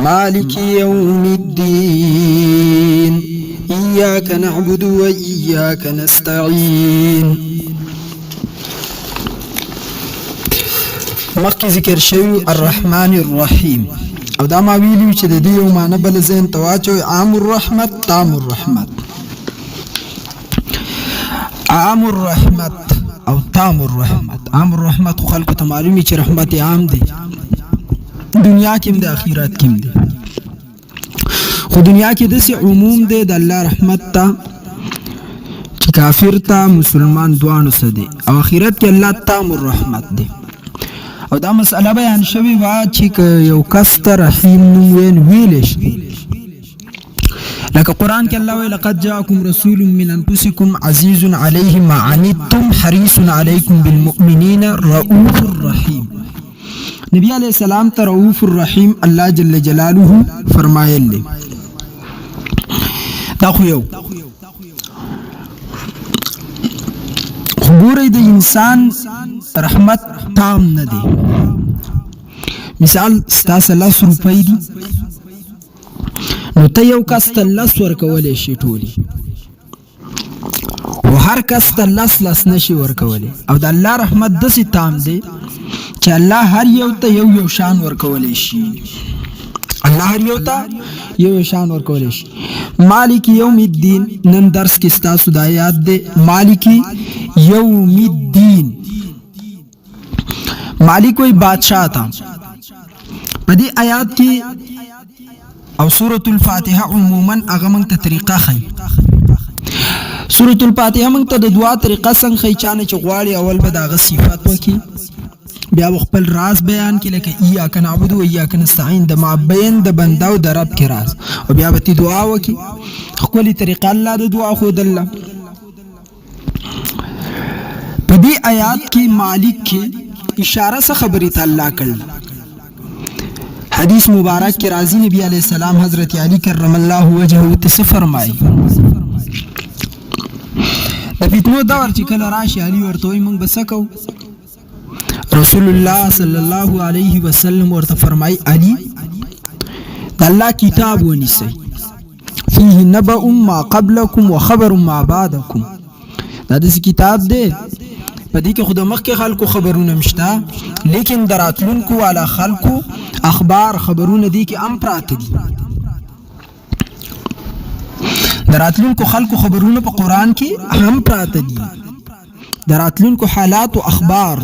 مالك يوم الدين إياك نعبد وإياك نستعين. مخکې ذکر شوی الرحمن الرحیم او دا ما ویلي چې د دې یو معنی بل ذهن ته واچوئ عام الرحمت تام الرحمت. عام الرحمت او تام الرحمت. عام الرحمت خو خلکو ته معلومي چې رحمت عام دی دنیا کې هم د آخرت کې هم دی، خو دنیا کې داسې عموم دی د الله رحمت ته چې کافر ته مسلمان دواړو څه دی، او آخرت کې الله تام الرحمت دی. او دا مسئله بیان شوی وه چې که یو کس ته رحیم نوم ویلی شي، لکه قرآن کې الله وایي لقد جاءکم رسول من انفسکم عزیز علیه ما عنتم حریص علیکم بالمؤمنین رؤوف الرحیم. نبی علیہ السلام ته رؤوف الرحیم الله جل جلاله فرمایل دی. دا خو یو خبره د انسان رحمت تام نه دی. مثال ستاسو 10 روپۍ دي نو ته یو کس ته 10 ورکولی شي ټولې، او هر کس ته 10 نشي ورکولی. او د الله رحمت داسې تام دی چې الله هر یو ته یو شان ورکولی شي. الله هر یو ته یو شان ورکولی شي. مالک یوم الدین نن درس کې ستاسو د آیات دی مالک یوم الدین. مالک وی بادشاہ تا په دې آیات کې او سورة الفاتحه عموما هغه موږ ته طریقه ښیي. سورة الفاتحه موږ ته د دعا طریقه څنګه ښیي، چانه چې غواړي اول به د هغه صفت وکړي، بیا به خپل راز بیان کړي لکه ایاک نعبد و ایاک نستعین، د مابین د بنده او د رب کې راز، او بیا به تی دعا وکړي. ښکلې طریقه الله د دعا ښودله. په دې آیات کې مالک کې اشاره څه خبرې ته الله کړل. حدیث مبارک کې راځي نبی علیہ السلام حضرت علی کرم الله وجهه ته څه فرمایي. د فتنو دور چې کله راشي علي ورته وایي موږ به څه کوو. رسول الله صلی الله علیه وسلم ورته فرمایي علي د الله کتاب ونیسئ، فيه نبأ ما قبلکم وخبر ما بعدکم. دا داسې کتاب دی په دې کې خو د مخکې خلکو خبرونه مشته، لیکن د راتلونکو والا خلکو اخبار خبرونه دي کې هم پراته دي. د راتلونکو خلکو خبرونه په قرآن کې هم پراته دي، د راتلونکو حالات او اخبار.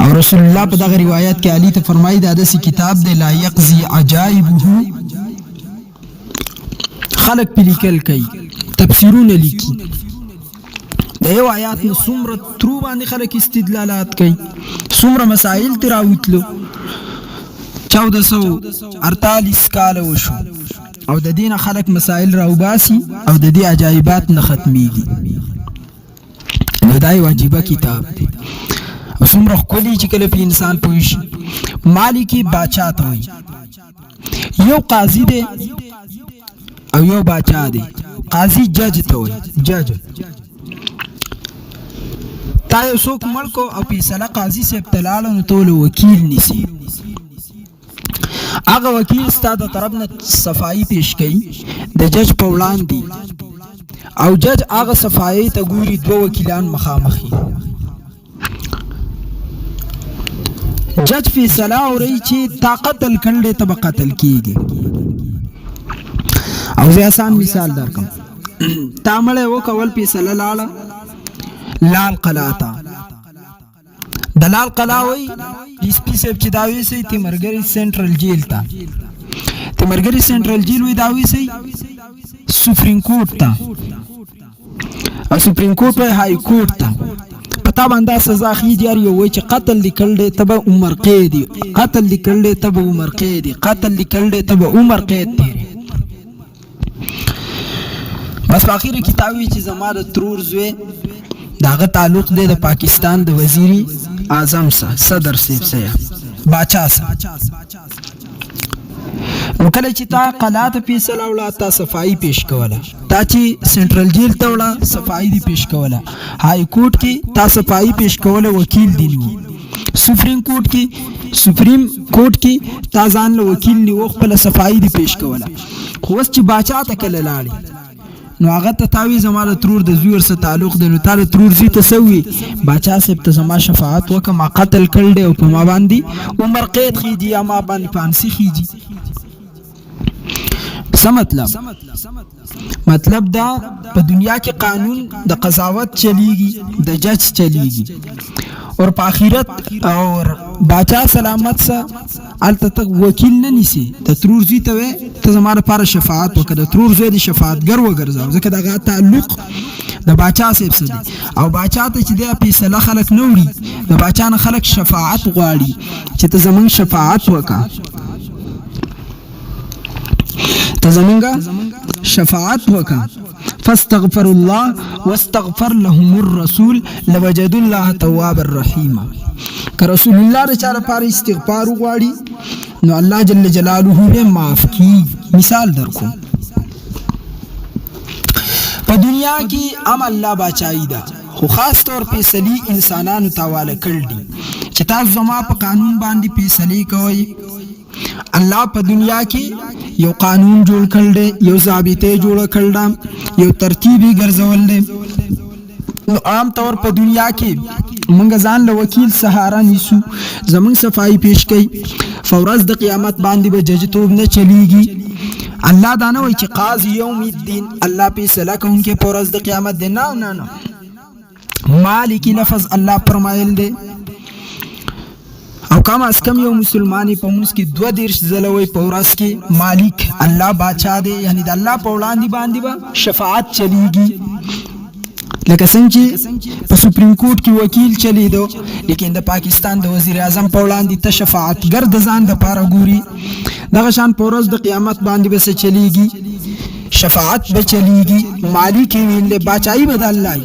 او رسول الله په دغه روایت کې علي ته فرمایي دا داسې کتاب دی لا یقضي عجائبه، خلق پې لیکل کوي، تفسیرونه لیکي. د یو آیات نه څومره ترو باندې خلک استدلالات کوي، څومره مسائل ترې راوتلو. 1448 کاله وشو او د دې نه خلک مسائل راوباسي او د دې عجایبات نه ختمیږي. نو دا یو عجیبه کتاب دی او څومره ښکلي چې کله په انسان پوه شي. مالک باچا ته وایي. یو قاضي دی او یو باچا دی. قاضي جج ته وایي، جج. تا یو څوک مړ کو او فیصله قاضي صاحب ته لاړه نو ته ولې وکیل نیسي. هغه وکیل ستا د طرف نه صفایي پیش کوي د جج په وړاندې، او جج هغه صفایي ته ګوري 2 وکیلان مخامخي. جج فیصله اوري چې تا قتل کړل ته به قتل کیږي. او زه آسان مثال درکم. تا مړی وکول فیصله لاړه لال قلعه ته. د لال قلعه وایي ډي سي پي صاحب چې دا ویسئ تیمرګري سینټرل جیل ته. تیمرګري سینټرل جیل وایي دا ویسئ سپریم کورټ ته، او سپریم کورټ وایي های کورټ ته. پتا باندې سزا خېږي یار یو وایي چې قتل لیکل دی ته به عمر قید، قتل لیکل دی ته به عمر قید، قتل لیکل دی ته به عمر قید تیری. بس په اخر کې تاوی چې زما د ترور زوی داغه تعلق دی د پاکستان د وزیر اعظم سره، صدر صاحب سره، باچا سره. نو کله چې تا قلعه ته فیصله وړه تا صفایي پیش کوله، تا چې سنټرل جیل ته وړه صفایي دی پیش کوله، های کورټ کې تا صفایي پیش کوله وکیل دی نیو، سپریم کورټ کې تا ځان له وکیل نیو خپل صفائی دی پیش کوله خو اوس چې باچا ته کله لاړې نو هغه ته تاوی زما له ترور د زوی ورسره تعلق دی نو تا له ترور زوی ته څه ووي باچا صاحب ته زما شفاعت وکړه ما قتل کړی دی او په ما باندې عمر قید خیږي یا ما باندې فانسي خیږي څه مطلب دا په دنیا کې قانون د قضاوت چلیږي د جج چلیږي اور په آخرت اور باچا سلامت سا الته تک وکیل نه نیسي د ترور زوی ته ته زما لپاره شفاعت وکړه د ترور زوی د شفاعتګر وګرځاو ځکه دغه تعلق د باچا صاحب سره او باچا ته چې د فیصله خلک نه وړي د باچا نه خلک شفاعت غواړي چې ته زمونږ شفاعت وکړه ته زمونږ شفاعت وکړه فاستغفر الله واستغفر لهم الرسول لوجدوا الله توابا رحيما که رسول الله د چا لپاره استغفار وغواړي نو الله جل جلاله به معاف کی مثال درکو په دنیا کې الله باچایی ده خو خاص طور په فیصلې انسانانو تاواله کړل دي چې تاسو زما په قانون باندې فیصلې کوئ الله په دنیا کې یو قانون جوړ کړل دی یو ضابطه جوړ کړل دی یو ترتیبي ګرځول دی نو عام طور په دنیا کې مونږ ځان له وکیل سهارا نیسو زمونږ صفائی پیش کوي فورز د قیامت باندې به جج توب نه چلیږي الله دا نه وایي چې قاضي یوم الدین الله فیصله کوونکی په ورځ د قیامت دی نه مالکی لفظ الله فرمایل دی او کم از کم یو مسلمانی په منځ کې 22 ځله وي په ورځ کې مالک الله بادشاہ دی یعنی د الله په وړاندې باندې به شفاعت چلیږي لکه څنګه چې په سپریم کورټ کې وکیل چلیدو لیکن د پاکستان د وزیر اعظم په وړاندې ته شفاعتګر د ځان د پاره ګوري دغه شان په ورځ د قیامت باندې به څه چلیږي شفاعت به چلیږي مالک ویل بادشاہي به د الله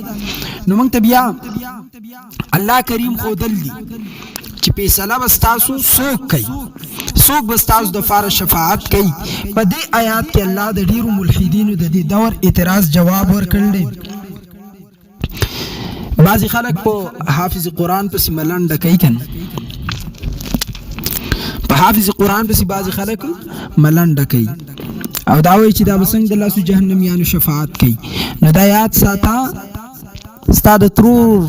نو موږ ته بیا الله کریم خودل دی چې فیصله بستاسو څوک کوي څوک بستاسو د فار شفاعت کوي په دې آیات کې الله د ډیرو ملحدینو د دې دور اعتراض جواب ورکړل بعضی خلک په حافظ قرآن پسې ملنډه کوي کنه په حافظ قرآن پسې بعضی خلک ملنډه کوي او دا وایي چې دا بسنګ د لاسو جهنميانو شفاعت کوي نو دا یاد ساته ستا د ترور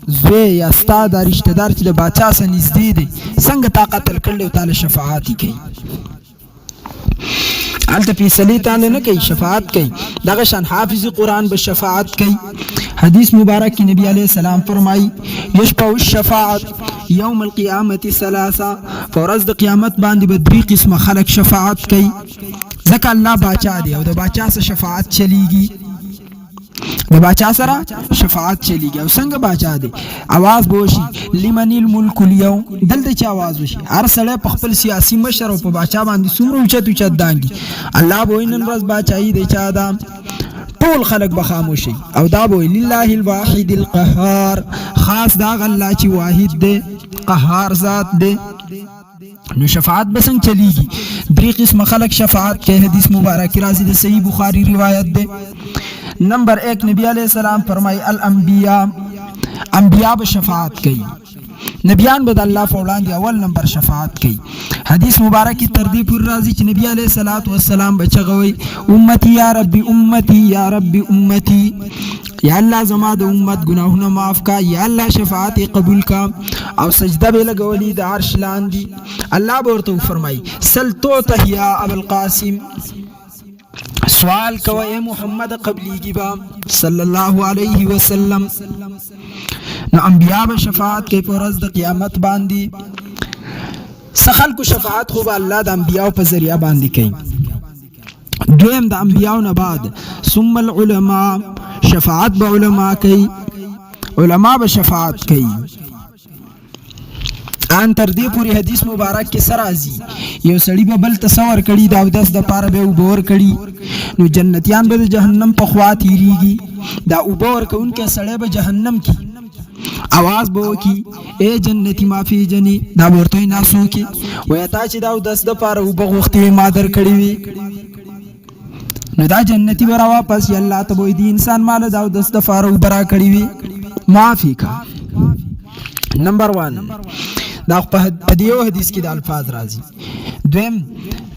زوی یا ستا د رشتہ دار چې د باچا سره نږدې دی څنګه تا قتل کړل او تعالی شفاعت کوي هلته فیصلې تعالی نه کوي شفاعت کوي دغه شان حافظ قرآن به شفاعت کوي حدیث مبارک کی نبی علیہ السلام فرمائی یشفع الشفاعت یوم القیامت ثلاثه فورز د قیامت باندې به 3 قسمه خلق شفاعت کوي ځکه الله باچا دی او د باچا سره شفاعت چلیږي د باچا سره شفاعت چلیږي او څنګه باچا دی आवाज بوشي لمن الملك اليوم دلته چې आवाज وشي هر سړی په خپل سیاسي مشر او په باچا باندې څومره اوچت دانګي الله به نن ورځ باچایي دی چا دا ټول خلق به خاموشي او دا به لله الواحد القهار خاص دا الله چې واحد دی قهار ذات دی نو شفاعت بسنگ چلیږي 3 قسم خلق شفاعت کې حدیث مبارک راځي د صحیح بخاری روایت ده نمبر 1 نبی علیہ السلام فرمای الانبیاء انبیاء به شفاعت کوي نبیان به د الله په وړاندې اول نمبر شفاعت کوي حدیث مبارک کی تردید پر راځي چې نبی علیہ الصلوۃ والسلام بچغوي امتی یا ربی امتی یا ربی امتی یا الله زما د امت گناهونه معاف کا یا الله شفاعت قبول کا او سجده به لګولې د عرش لاندې الله ورته فرمای سل تو یا ابو القاسم سوال کوي محمد قبلی با صلی الله علیه وسلم نو انبیاء به شفاعت کوي پر ورځ د قیامت باندې سخل کو شفاعت خو الله د انبیاء په ذریعہ باندې کوي دویم د انبیاء نه بعد ثم العلماء شفاعت به علماء کوي علماء به شفاعت کوي ان تر دې پوری حدیث مبارک کې سرازي یو سړی به بل تصور کړي دا د پاره به وبور کړي نو جنتیان به جهنم په خوا تیریږي دا وبور کوونکې سړی به جهنم کې आवाज بو کی اے جنتی معافی جنی دا ورته ناسو کی ویا تا چې دا د پاره وبغختي ما در کړي وي نو دا جنتی ورا واپس ی الله ته وې دي انسان مال دا د فارو برا کړي وي معافی کا نمبر 1 دا په دیو حدیث کې د الفاظ راځي. دویم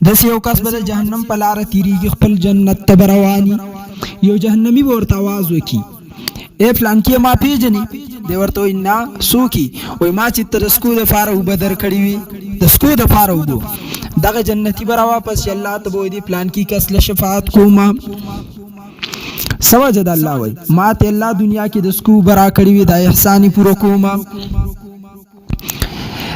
داسې یو کس به د جهنم په لاره تیریږي خپل جنت ته به رواني یو جهنمي به ورته آواز وکړي ای فلانکي ما پیژنې دی ورته وایي نه څوک وایي ما چې ته د سکو دپاره اوبه درکړې وي د سکو دپاره اوبه دغه جنتي به راواپس شي الله ته به وایي فلانکي کس له شفاعت کومه څه وجه د الله وایي ما ته الله دنیا کې د سکو اوبه راکړې وي دا احسان یې پوره کومه.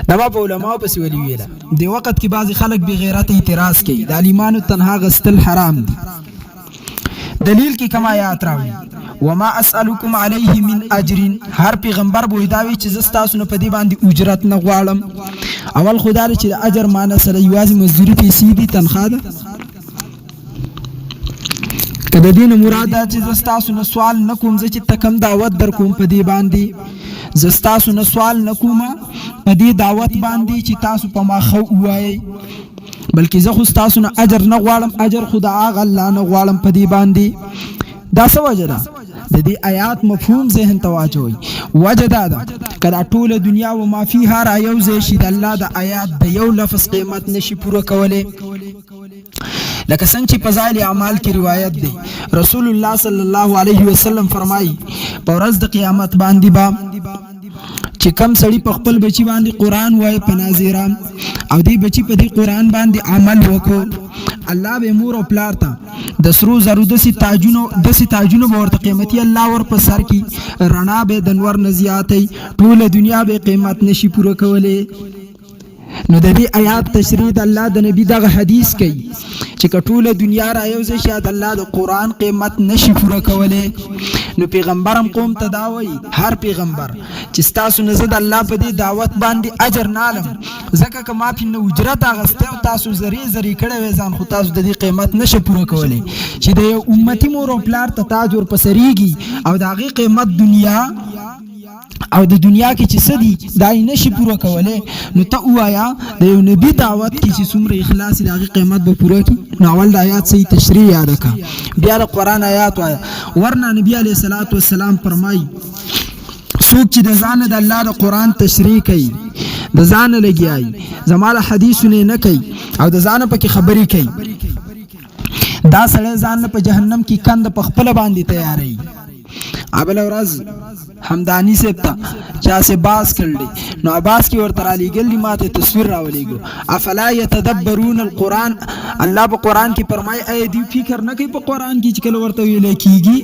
دا ما په علماو پسې ولي ویله دې وخت کې بعضې خلک بې غیرته اعتراض کوي د علیمانو تنها غستل حرام دي. دلیل کې کوم آیات راوړي وما اسألكم علیه من اجر هر پیغمبر به دا وي چې زه ستاسو نه په دې باندې اجرت نه غواړم. اول خو دا چې د اجر معنی سره یوازې مزدوري پیسې دي تنخوا ده که د دې نه مراد دا چې زه ستاسو نه سوال نه کوم زه چې ته کوم دعوت در کوم په دې باندې زه ستاسو نه سوال نه کوم په دې دعوت باندې چې تاسو په ما ښه ووایئ بلکې زه خو ستاسو نه اجر نه غواړم اجر خو د هغه الله نه غواړم په دې باندې. دا څه وجه ده د دې آیات مفهوم ذهن ته واچوئ. وجه دا ده که دا ټوله دنیا و ما فیها را یو ځای شي د الله د آیات د یو لفظ قیمت نشي پوره کولی. لکه څنګه چې په ظاهر اعمال کې روایت دی رسول الله صلی الله علیه وسلم فرمایي په ورځ د قیامت باندې با چې کم سړی په خپل بچی باندې قرآن وایي په ناظره او دی بچی په دې قرآن باندې عمل وکړو الله به مور او پلار ته د سرو زرو داسې تاجونه به ورته قیمتي الله ور په سر کې رڼا به د نور نه زیاتوي ټوله دنیا به قیمت نشي پوره کولی. نو د دې آیات تشریح د الله د نبی دغه حدیث کوي چې که ټوله دنیا را یو ځای شي د الله د قرآن قیمت نشي پوره کولی. نو پیغمبر هم قوم ته دا وایي هر پیغمبر چې ستاسو نه زه د الله په دې دعوت باندې اجر نه علم ځکه که ما پې نه اجرت اخیستی او تاسو زرې کړی وی ځان خو تاسو د دې قیمت نشئ پوره کولی چې د یو امتي مور او پلار ته تاج ورپسریږي او د هغې قیمت دنیا او د دنیا کې چې څه دي دا یې نشي پوره کولی نو ته ووایه د یو نبي دعوت کې چې څومره اخلاص د هغې قیمت به پوره کړي. نو اول د آیات صحیح تشریح یاده کړه بیا د قرآن آیات وایه ورنه نبي علیه الصلاة والسلام فرمایي څوک چې د ځانه د الله د قرآن تشریح کوي د ځانه لګیایي زما له حدیثونه نه کوي او د ځانه پکې خبرې کوي دا سړی ځان په جهنم کې کند په خپله باندې تیاروي. بله ورځ حمدانی صاحب ته چا سه باز کړلی نو عباس کې ورته رالیږل دي ما ته تصویر راولیږو افلا یتدبرون القرآن الله په قرآن کې فرمایي ای دوی فکر نه کوي په قرآن کې چې کله ورته ویلی کېږي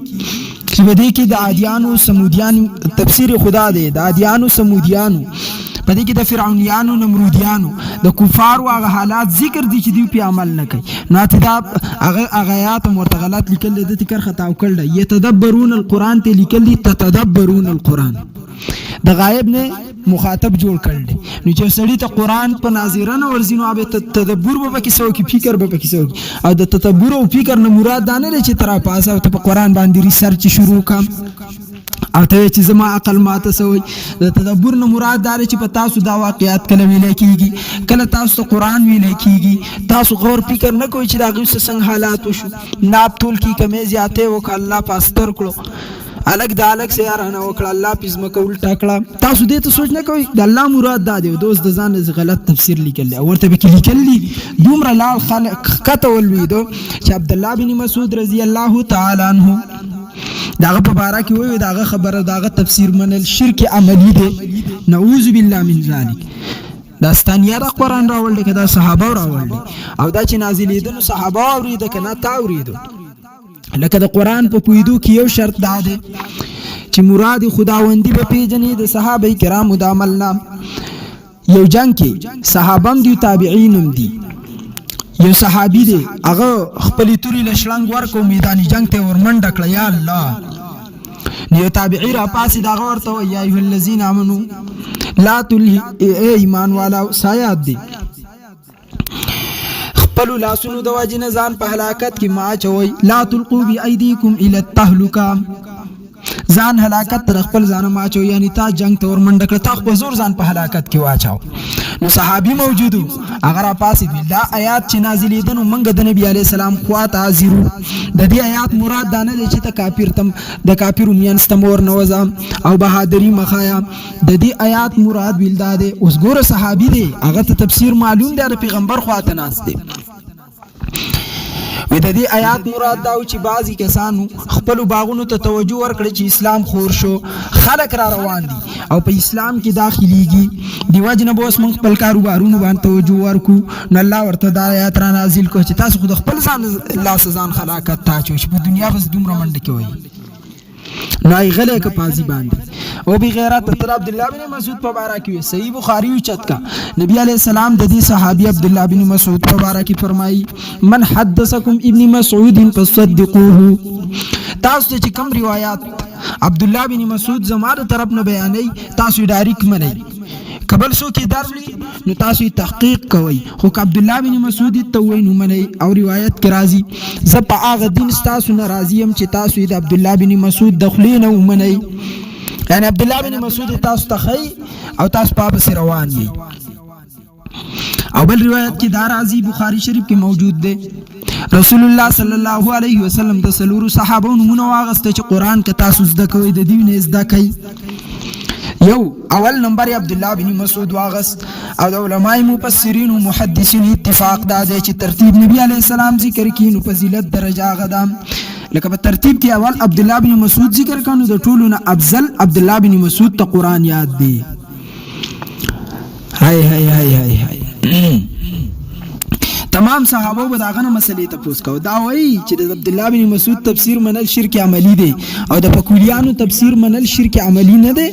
چې په دې کې د عادیانو سمودیانو تفسیر خدا دی د عادیانو سمودیانو په دې کې د فرعونیانو نمرودیانو د کفارو هغه حالات ذکر دي چې دوی پې عمل نه کوي. نو ته دا هغه آیات هم ورته غلط لیکل دی دته کرښه تاو کړل دی یتدبرون القرآن ته لیکل دي تتدبرون القرآن د غایب نه مخاطب جوړ کړل دی. نو چې سړی ته قرآن په ناظره نه ورځي نو به تدبر به پکې څه وکړي فکر به پکې څه وکړي او د تدبر او فکر نه مراد دا نه دی چې ته راپاسه او ته په قرآن باندې ریسرچ شروع کړم او ته چې زما عقل ماته سوی د تدبر نه مراد دا چې په تاسو دا واقعیات کله ویلی کېږي کله تاسو ته قرآن ویلی کېږي تاسو غور فکر نه کوئ چې د هغوی څنګه حالات وشو ناب تول کې کمې زیاتې وکړه الله په استر کړو الګ د الګ سیارانه وکړه الله په ځمکه الټا کړه تاسو دې ته سوچ نه کوئ د الله مراد دا دی دوست د ځان غلط تفسیر لیکل دی ورته به کې لیکل دي دومره لال خلق کته ولویدو چې عبدالله بن مسعود رضی الله تعالی عنه داغه په باره کې وایي داغه خبره داغه تفسیر منل شرک عملی دی نعوذ بالله من ذلک داستانیه د قرآن راوړل دی که دا صحابه راوړل دی او دا چې نازلېدنو صحابه اورېده که نه تا اورېدو لکه د قرآن په پوهېدو کې یو شرط دا دی چې مراد خداوندي به پیژنې د صحابه کرامو د عمل نه یو جنگ کې صحابه هم دي تابعین هم دي یو صحابي دی هغه خپلې تورې له شلنګ ورکړو میدان جنګ ته ورمنډه کړه یا الله نو یو تابعي راپاڅېد هغه ورته وایي یا ایها الذین آمنو لا تلهی ای ایمان والاو سایات دی خپلو لاسونو د وجې نه ځان په هلاکت کې مه اچوئ لا تلقوا بایدیکم الی التهلکه ځان هلاکت تر خپل ځان ماچو، یعنی تا جنگ ته ورمنډ کړ، تا خو زور ځان په هلاکت کې واچاو. نو صحابي موجودو اگر پاسې دا آیات چې نازلېدل نو موږ د نبی عليه السلام خواته حاضرو. د دې آیات مراد دا نه دی چې ته کافر تم د کافر میانس تم ور نوځم او بهادری مخایا. د دې آیات مراد ویل دا دی. اوس ګوره صحابي دی هغه ته تفسیر معلوم دی، د پیغمبر خواته ناس دی. و د دې آیات مراد دا چې بعضی کسانو خپل باغونو ته توجه ورکړي چې اسلام خور شو، خلک را روان دي او په اسلام کې داخليږي. دی وجنه به اوس موږ خپل کاروبارونو باندې توجه ورکو. نو الله ورته دا آیات را نازل کړ چې تاسو خود خپل ځان الله سزان خلاقت تاچو چې په دنیا بس دومره منډه کوي. نو ای غلې که پازی باندې او بی غیرت تر عبد الله بن مسعود په بارا کې صحیح بخاری چت کا نبی علیہ السلام د دې صحابي عبد الله بن مسعود په بارا کې فرمایي من حدثکم ابن مسعود فصدقوه. تاسو چې کوم روایت عبد الله بن مسعود زماره طرف نه بیانې تاسو ډایرک منئ، قبل سو کې درلی نو تاسو تحقیق کوئ. خو عبد الله بن مسعود ته وای نو منئ او روایت کې راځي ز په هغه دین تاسو ناراضی يم چې تاسو د عبد الله بن مسعود دخلین او منئ، یعنی عبد الله بن مسعود تاسو تخی او تاسو په بس روان یی. او بل روایت کې دا راځي بخاری شریف کې موجود دی رسول الله صلی الله علیه وسلم د سلورو صحابو نمونه واغسته چې قران کې تاسو زده کوئ، د دې نه زده کوئ. یو اول نمبر عبد الله بن مسعود واغست او د علماء مفسرین او محدثین اتفاق دا دی چې ترتیب نبی علیہ السلام ذکر کینو فضیلت درجه غدام لکه په ترتیب کې اول عبد الله بن مسعود ذکر کانو د ټولو نه افضل عبد الله بن مسعود ته قران یاد دی. هاي هاي هاي هاي هاي تمام صحابه به داغه مسلې ته پوس کو. دا وایي چې د عبد الله بن مسعود تفسیر منل شرک عملی دی او د پکولیانو تفسیر منل شرک عملی نه دی.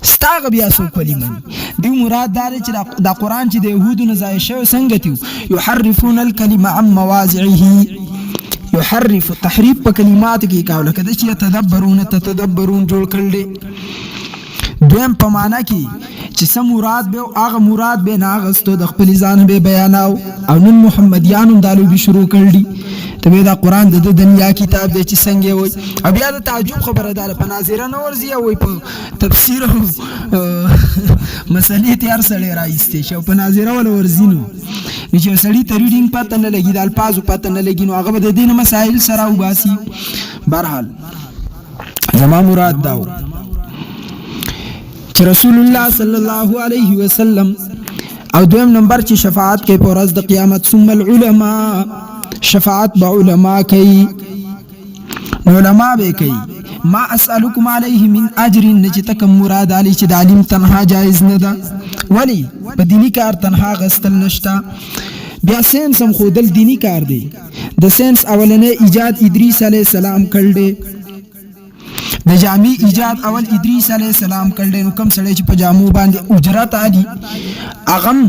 ستاغ بیا سو کلی منی دی مراد دار چې دا قران چې د يهودو نه ځای شو څنګه تیو يحرفون الكلمه عن مواضعه، يحرف تحریف په کلمات کې کاوله کده چې تدبرون جوړ کړل. دویم په معنا کې چې سم مراد به هغه مراد به ناغستو د خپل ځان به بیاناو او نن محمدیانو دالو به شروع کړل ته دا قران د دنیا کتاب دی چې څنګه وي. او بیا د تعجب خبره ده په ناظره نه ورزي او په تفسیر او مسلې تیار سره راځي شو په ناظره ول ورزینو چې سړی ته ریډینګ پته نه لګي د الفاظو پته نه لګي نو هغه د دین مسائل سره وباسي. برحال زما مراد داو چې رسول الله صلی الله علیه وسلم او دویم نمبر چې شفاعت کې په ورځ د قیامت ثم العلماء شفاعت با علماء کوي، علماء به کوي. ما اسالکم علیه من اجر نجتک مراد علی چې د علم تنها جایز نه ده، ولی په دینی کار تنها غستل نشتا. بیا ساينس هم خودل دینی کار دی. د ساينس اولنې ایجاد ادریس علی السلام کړل، د جامع ایجاد اول ادریس علیہ السلام کړل. نو کم سړی چې په جامو باندې اجرت علی اغم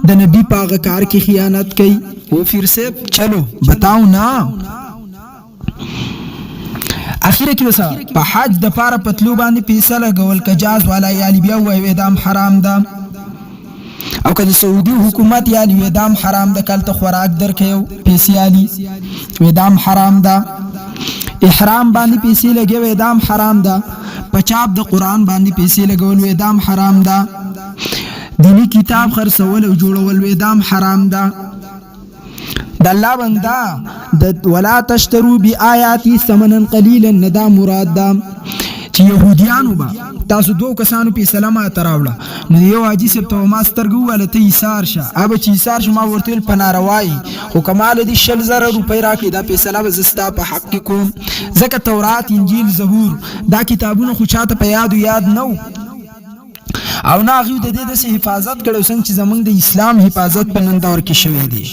د نبی پاغه کار کې خیانت کوي. وہ پھر سے چلو بتاؤ نا اخر کې وسا په حج د پاره پتلو باندې پیسې لګول کجاز والا یالي بیا وای ودام حرام ده او کله سعودي حکومت یالي ودام حرام ده کله خوراک درکيو پیسې یالي ودام حرام ده، احرام باندې پیسې لګي ودام حرام ده، پچاب د قران باندې پیسې لګول ودام حرام ده، دینی کتاب خرڅول او جوړول ودام حرام ده. د الله بندا د ولا تشترو بیااتی ثمنا قلیلا ندا مراد ده چې يهوديانو با تاسو دوه کسانو په سلامه تراوړه نو یو حاجی سپ ته ماسترګو ولته ایثار شه اب چې ایثار شما ورتل پناروای خو کمال دي 6000 روپۍ راکې دا په سلامه زستا په حق کې کوم ځکه تورات انجیل زبور دا کتابونه خو چاته په یاد نو او ناغیو د دې د حفاظت کړو څنګه چې زمونږ د اسلام حفاظت په نن دور کې شوی دی.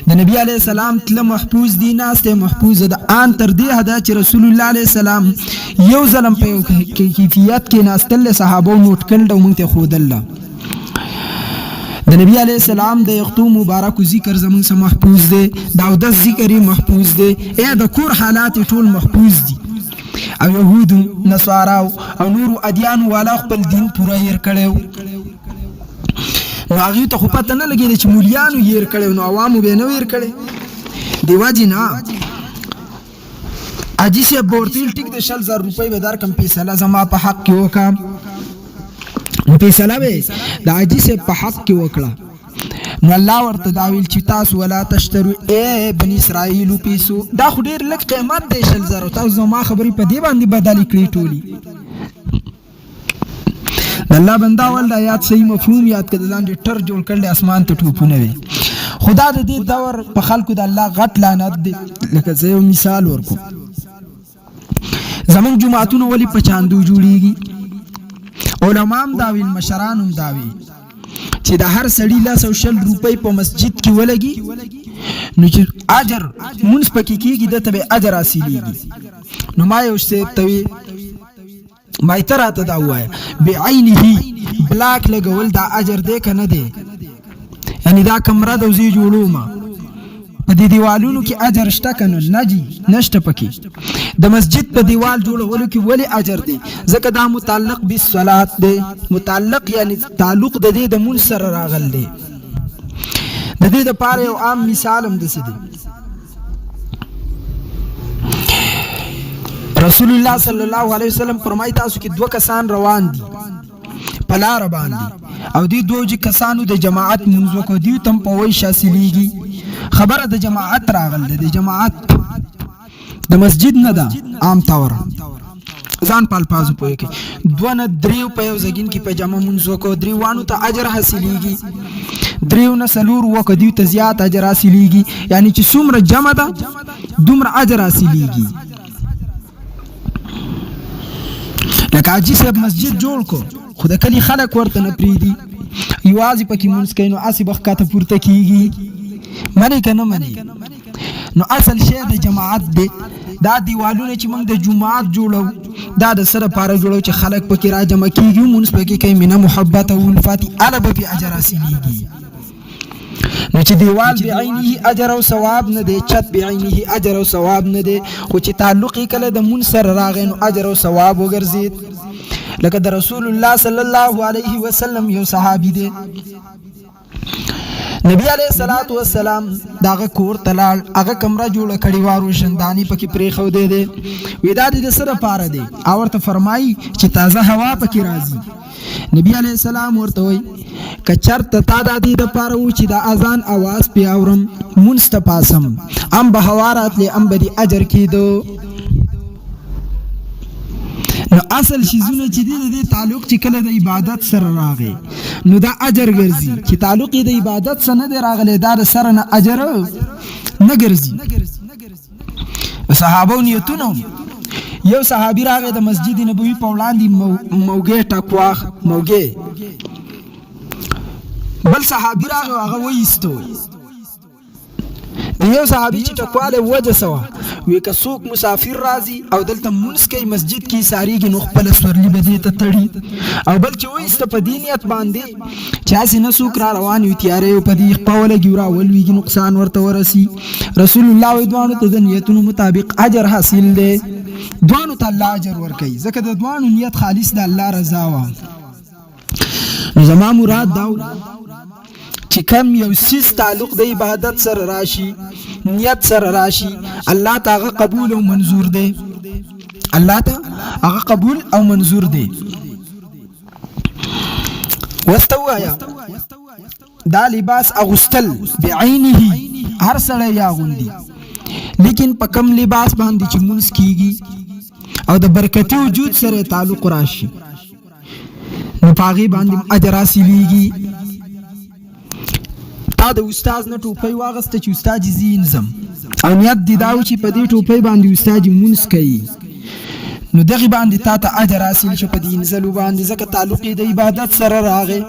د نبی علیہ السلام تل محفوظ دي ناسته محفوظ ده ان تر دې هدا چې رسول الله علیہ السلام یو ظلم په کیفیت کې ناستل صحابه نوٹ کړل او مونږ ته خودل. د نبی علیہ السلام د یختو مبارک ذکر زمونږ سره محفوظ دي، داود ذکر محفوظ دي، د کور حالات ټول محفوظ دي. او يهودو نصاراو او نورو ادیانو والا خپل دین پورا ير کړو نو هغه ته خو پته نه لګیږي چې مولیانو ير کړو نو عوامو به نه ير کړي. دیوا جی نا حاجی صاحب ورتل ټیک د 10000 روپۍ به درکم فیصله زما په حق کې وکړه. فیصله به د حاجی صاحب په حق کې وکړه. نو الله ورته دا ویل چې تاسو ولا تشترو اے بنی اسرائیل پیسو دا خو ډیر لږ قیمت دی 10000 تاسو زما خبرې په دې باندې بدلی کړې ټولي. الله بندا ول د آیات صحیح مفهوم یاد کړه لاندې ټر جوړ کړل اسمان ته ټوپونه وي. خدا د دې دور په خلکو د الله غټ لعنت دی. لکه زه یو مثال ورکوم. زمون جمعهتون ولی په چاندو جوړیږي. علماء هم دا ویل مشران هم دا ویل چې د هر سړي 100 روپۍ په مسجد کې ولګي نو چې اجر مونږ پکې کېږي د ته به اجر حاصلېږي. نو ما یو څه توي ما تراته دا وایي بعینه بلاک لګول دا اجر دی کنه دی. یعنی دا کمره د وزي جوړو ما په دې دیوالونو کې اجر شته کنه نجی نشته پکې. د مسجد په دیوال جوړولو کې ولی اجر دی ځکه دا متعلق بالصلات دی. متعلق یعنی تعلق د دې د مون سره راغل دی. د دې د پاره یو عام مثال هم دسه دی. رسول الله صلی الله علیه وسلم فرمایي تاسو کې دوه کسان روان دي په لار باندې او دې دوه کسانو د جماعت منځ وکړي دی تم په وای شاسلیږي. خبره د جماعت راغل د جماعت د مسجد نه ده عام طور ځان په الفاظو پوي کې دوه نه دریو په یو ځګین کې په جمع منځ وکړو دریوانو ته اجر حاصلېږي. دریو نه سلور وکړي ته زیات اجر حاصلېږي. یعنی چې څومره جمع ده دومره اجر حاصلېږي. لکه حاجي صاحب مسجد جوړ کو خو د کلی خلک ورته نه پریدي یوازې پکې مونځ کوي نو اسې بخکاته پورته کیږي. منی که نه منی نو اصل شی د جماعت دی. دا دیوالونه چې موږ د جماعت جوړو دا د سره پاره جوړو چې خلک پکې را جمع کیږي مونږ پکې کوي مینه محبت او الفات اله به اجر حاصلېږي. نو چې دیوال بعینه اجر او ثواب نه دی چت بعینه اجر او ثواب نه دی خو چې تعلق کله د مون سره راغی نو اجر او ثواب وګرځید. لکه د رسول الله صلی الله علیه وسلم یو صحابي دی نبی علیہ الصلوۃ والسلام داغه کور تلال هغه کمره جوړه کړي وارو شندانی پکې پرې خو دی ودا د سره پاره دی او ورته فرمایي چې تازه هوا پکې راځي. نبی علیہ السلام ورته وای کچرته تا د دې د پاره و چې د اذان आवाज پیاورم منستپاسم ام به هوارات له ام به اجر کیدو. نو اصل شیزونه چې د تعلق چې کله د عبادت سره راغی نو دا اجر ګرځي. چې تعلق د عبادت سره نه راغلی دا د سره نه اجر نه ګرځي. صحابو نیتونه یو صحابي راغی د مسجد نبوي په وړاندې موګه ټکواخ موګه بل صحابي راغی هغه وېستو. یو صحابي چې ټکواله وجه سوا وی که څوک مسافر راځي او دلته مونږ کوي مسجد کې ساریږي نو خپل سورلی به دې ته تړي او بل چې وېست په دینیت باندې چا سينه څوک را روان وي تیارې په دې خپل ګورا ولويږي نقصان ورته ورسي. رسول الله دوانو ته د نیتونو مطابق اجر حاصل دی. دوانو ته الله اجر ورکوي ځکه د دوانو نیت خالص د الله رضا و. زما مراد دا چې کم یو سیس تعلق د عبادت سره راشي نیت سره راشي الله تعالی قبول او منظور دی. الله تعالی قبول او منظور دی. واستوایا دا لباس اغستل بعینه هر سړی یا غوندي لیکن په کم لباس باندې چې مونږ کیږي او د برکتی وجود سره تعلق راشي نو پاغي باندې اجر حاصلېږي. تا د استاد نه ټوپۍ واغسته چې استاد زی نظم او نیت دی داو چې په دې ټوپۍ باندې استاد مونږ کوي نو دغه باندې تا ته اجر حاصل شو په دې نزلو باندې ځکه تعلق د عبادت سره راغی.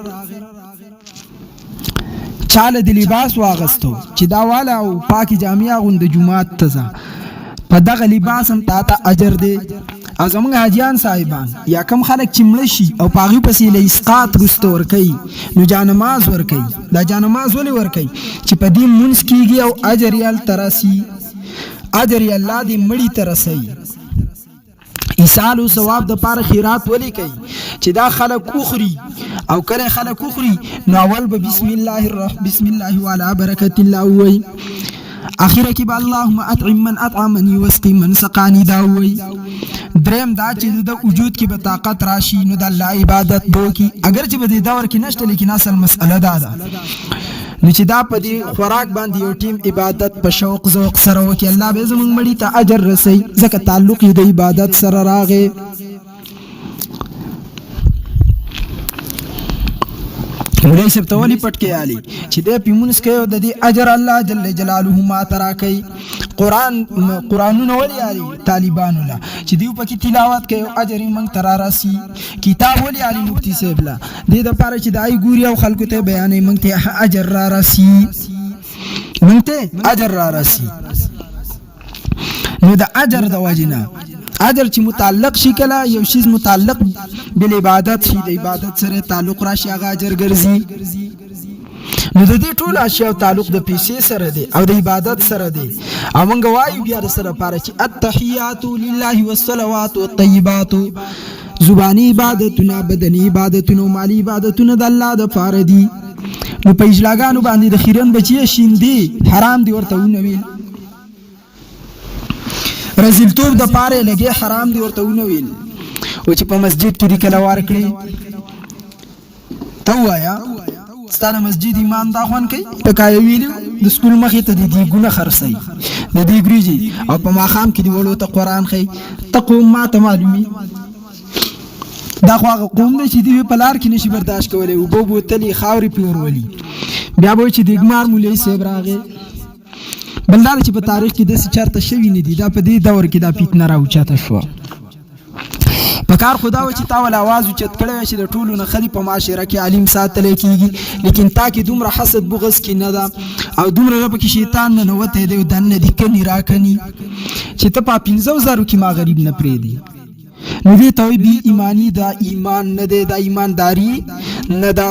چاله د لباس واغستو چې دا والا او پاکي جامع غوند جمعات ته په دغه لباس هم تا ته اجر دی. او زمونږ حاجیان صاحبان یا کم خلک چې مړه شي او پاغي پسې له اسقاط رستو ورکوي نو جانماز ورکوي. دا جانماز ولې ورکوي چې په دې مونځ کېږي او اجر یې هلته راسي اجر یې الله دې مړي ته رسوي. ایصال او ثواب د پاره خیرات ولې کوي چې دا خلک وخوري او کله خلک وخوري نو اول به بسم الله وعلى برکت الله وای اخره کې به اللهم اطعم من اطعمني واسقي من سقاني دا وای. دریم دا چې د وجود کې به طاقت راشي نو د الله عبادت وکړي، اگر چې په دې دور کې نشته لیکن اصل مسأله دا ده نو چې دا په دې خوراک باندې یو ټیم عبادت په شوق ذوق سره وکړي، الله به زموږ مړي ته اجر رسي، ځکه تعلق یې د عبادت سره راغی. مولای صاحب ته ولې پټ کې عالي چې دې پیمونس کوي د دې اجر الله جل جلاله ما ترا کوي. قرآنونه ولې عالي طالبانو لا چې دیو پکې تلاوت کوي اجر یې موږ ترا راسي. کتاب ولې عالي مفتی صاحب لا دې د پاره چې دای ګوري او خلکو ته بیانې موږ ته اجر را راسي، موږ ته اجر را راسي. نو د اجر د وجنه اجر چې متعلق شي کله یو شی متعلق بل عبادت شي د عبادت سره تعلق راشي هغه اجر ګرځي. نو د دې ټول اشیاء تعلق د پیسې سره دی او د عبادت سره دی. او موږ وایو بیا سره پاره چې التحیات لله والصلوات والطیبات، زبانی عبادتونه، بدنی عبادتونه، مالی عبادتونه د الله د پاره دي. نو په اجلاګانو باندې د خیرن بچی شیندي حرام دی ورته ونویل، رزلتوب د پاره لګي حرام دی ورته ونویل، او چې په مسجد کې دی کله ور کړی ته وایا ستانه مسجد امام دا خوان کوي ټکای ویلو د سکول مخې ته دی ګونه خرسي د دې ګریجي او په ماخام کې دی وړو ته قران خي تقوم ما ته معلومي دا خو هغه قوم دی چې دی په لار کې نشي برداشت کولای او بو بوتلی خاوري پیور ولي بیا به چې دګمار مولوی صاحب راغی بلدار چې په تاریخ کې د چرته شوی نه دی دا په دې دور کې دا پیتنه راوچاته شو. په کار خدا و چې تا ول आवाज اوچت کړی چې د ټولو نه خلی په معاشره کې عالم ساتل کیږي، لیکن تا کې دومره حسد بغض کې نه ده او دومره رب کې شیطان نه وته دی دنه دی کني راکني چې ته په 15000 کې ما غریب نه پرې دی. نو دې ته بي ایمانی دا ایمان نه دی، دا ایمانداری نه ده،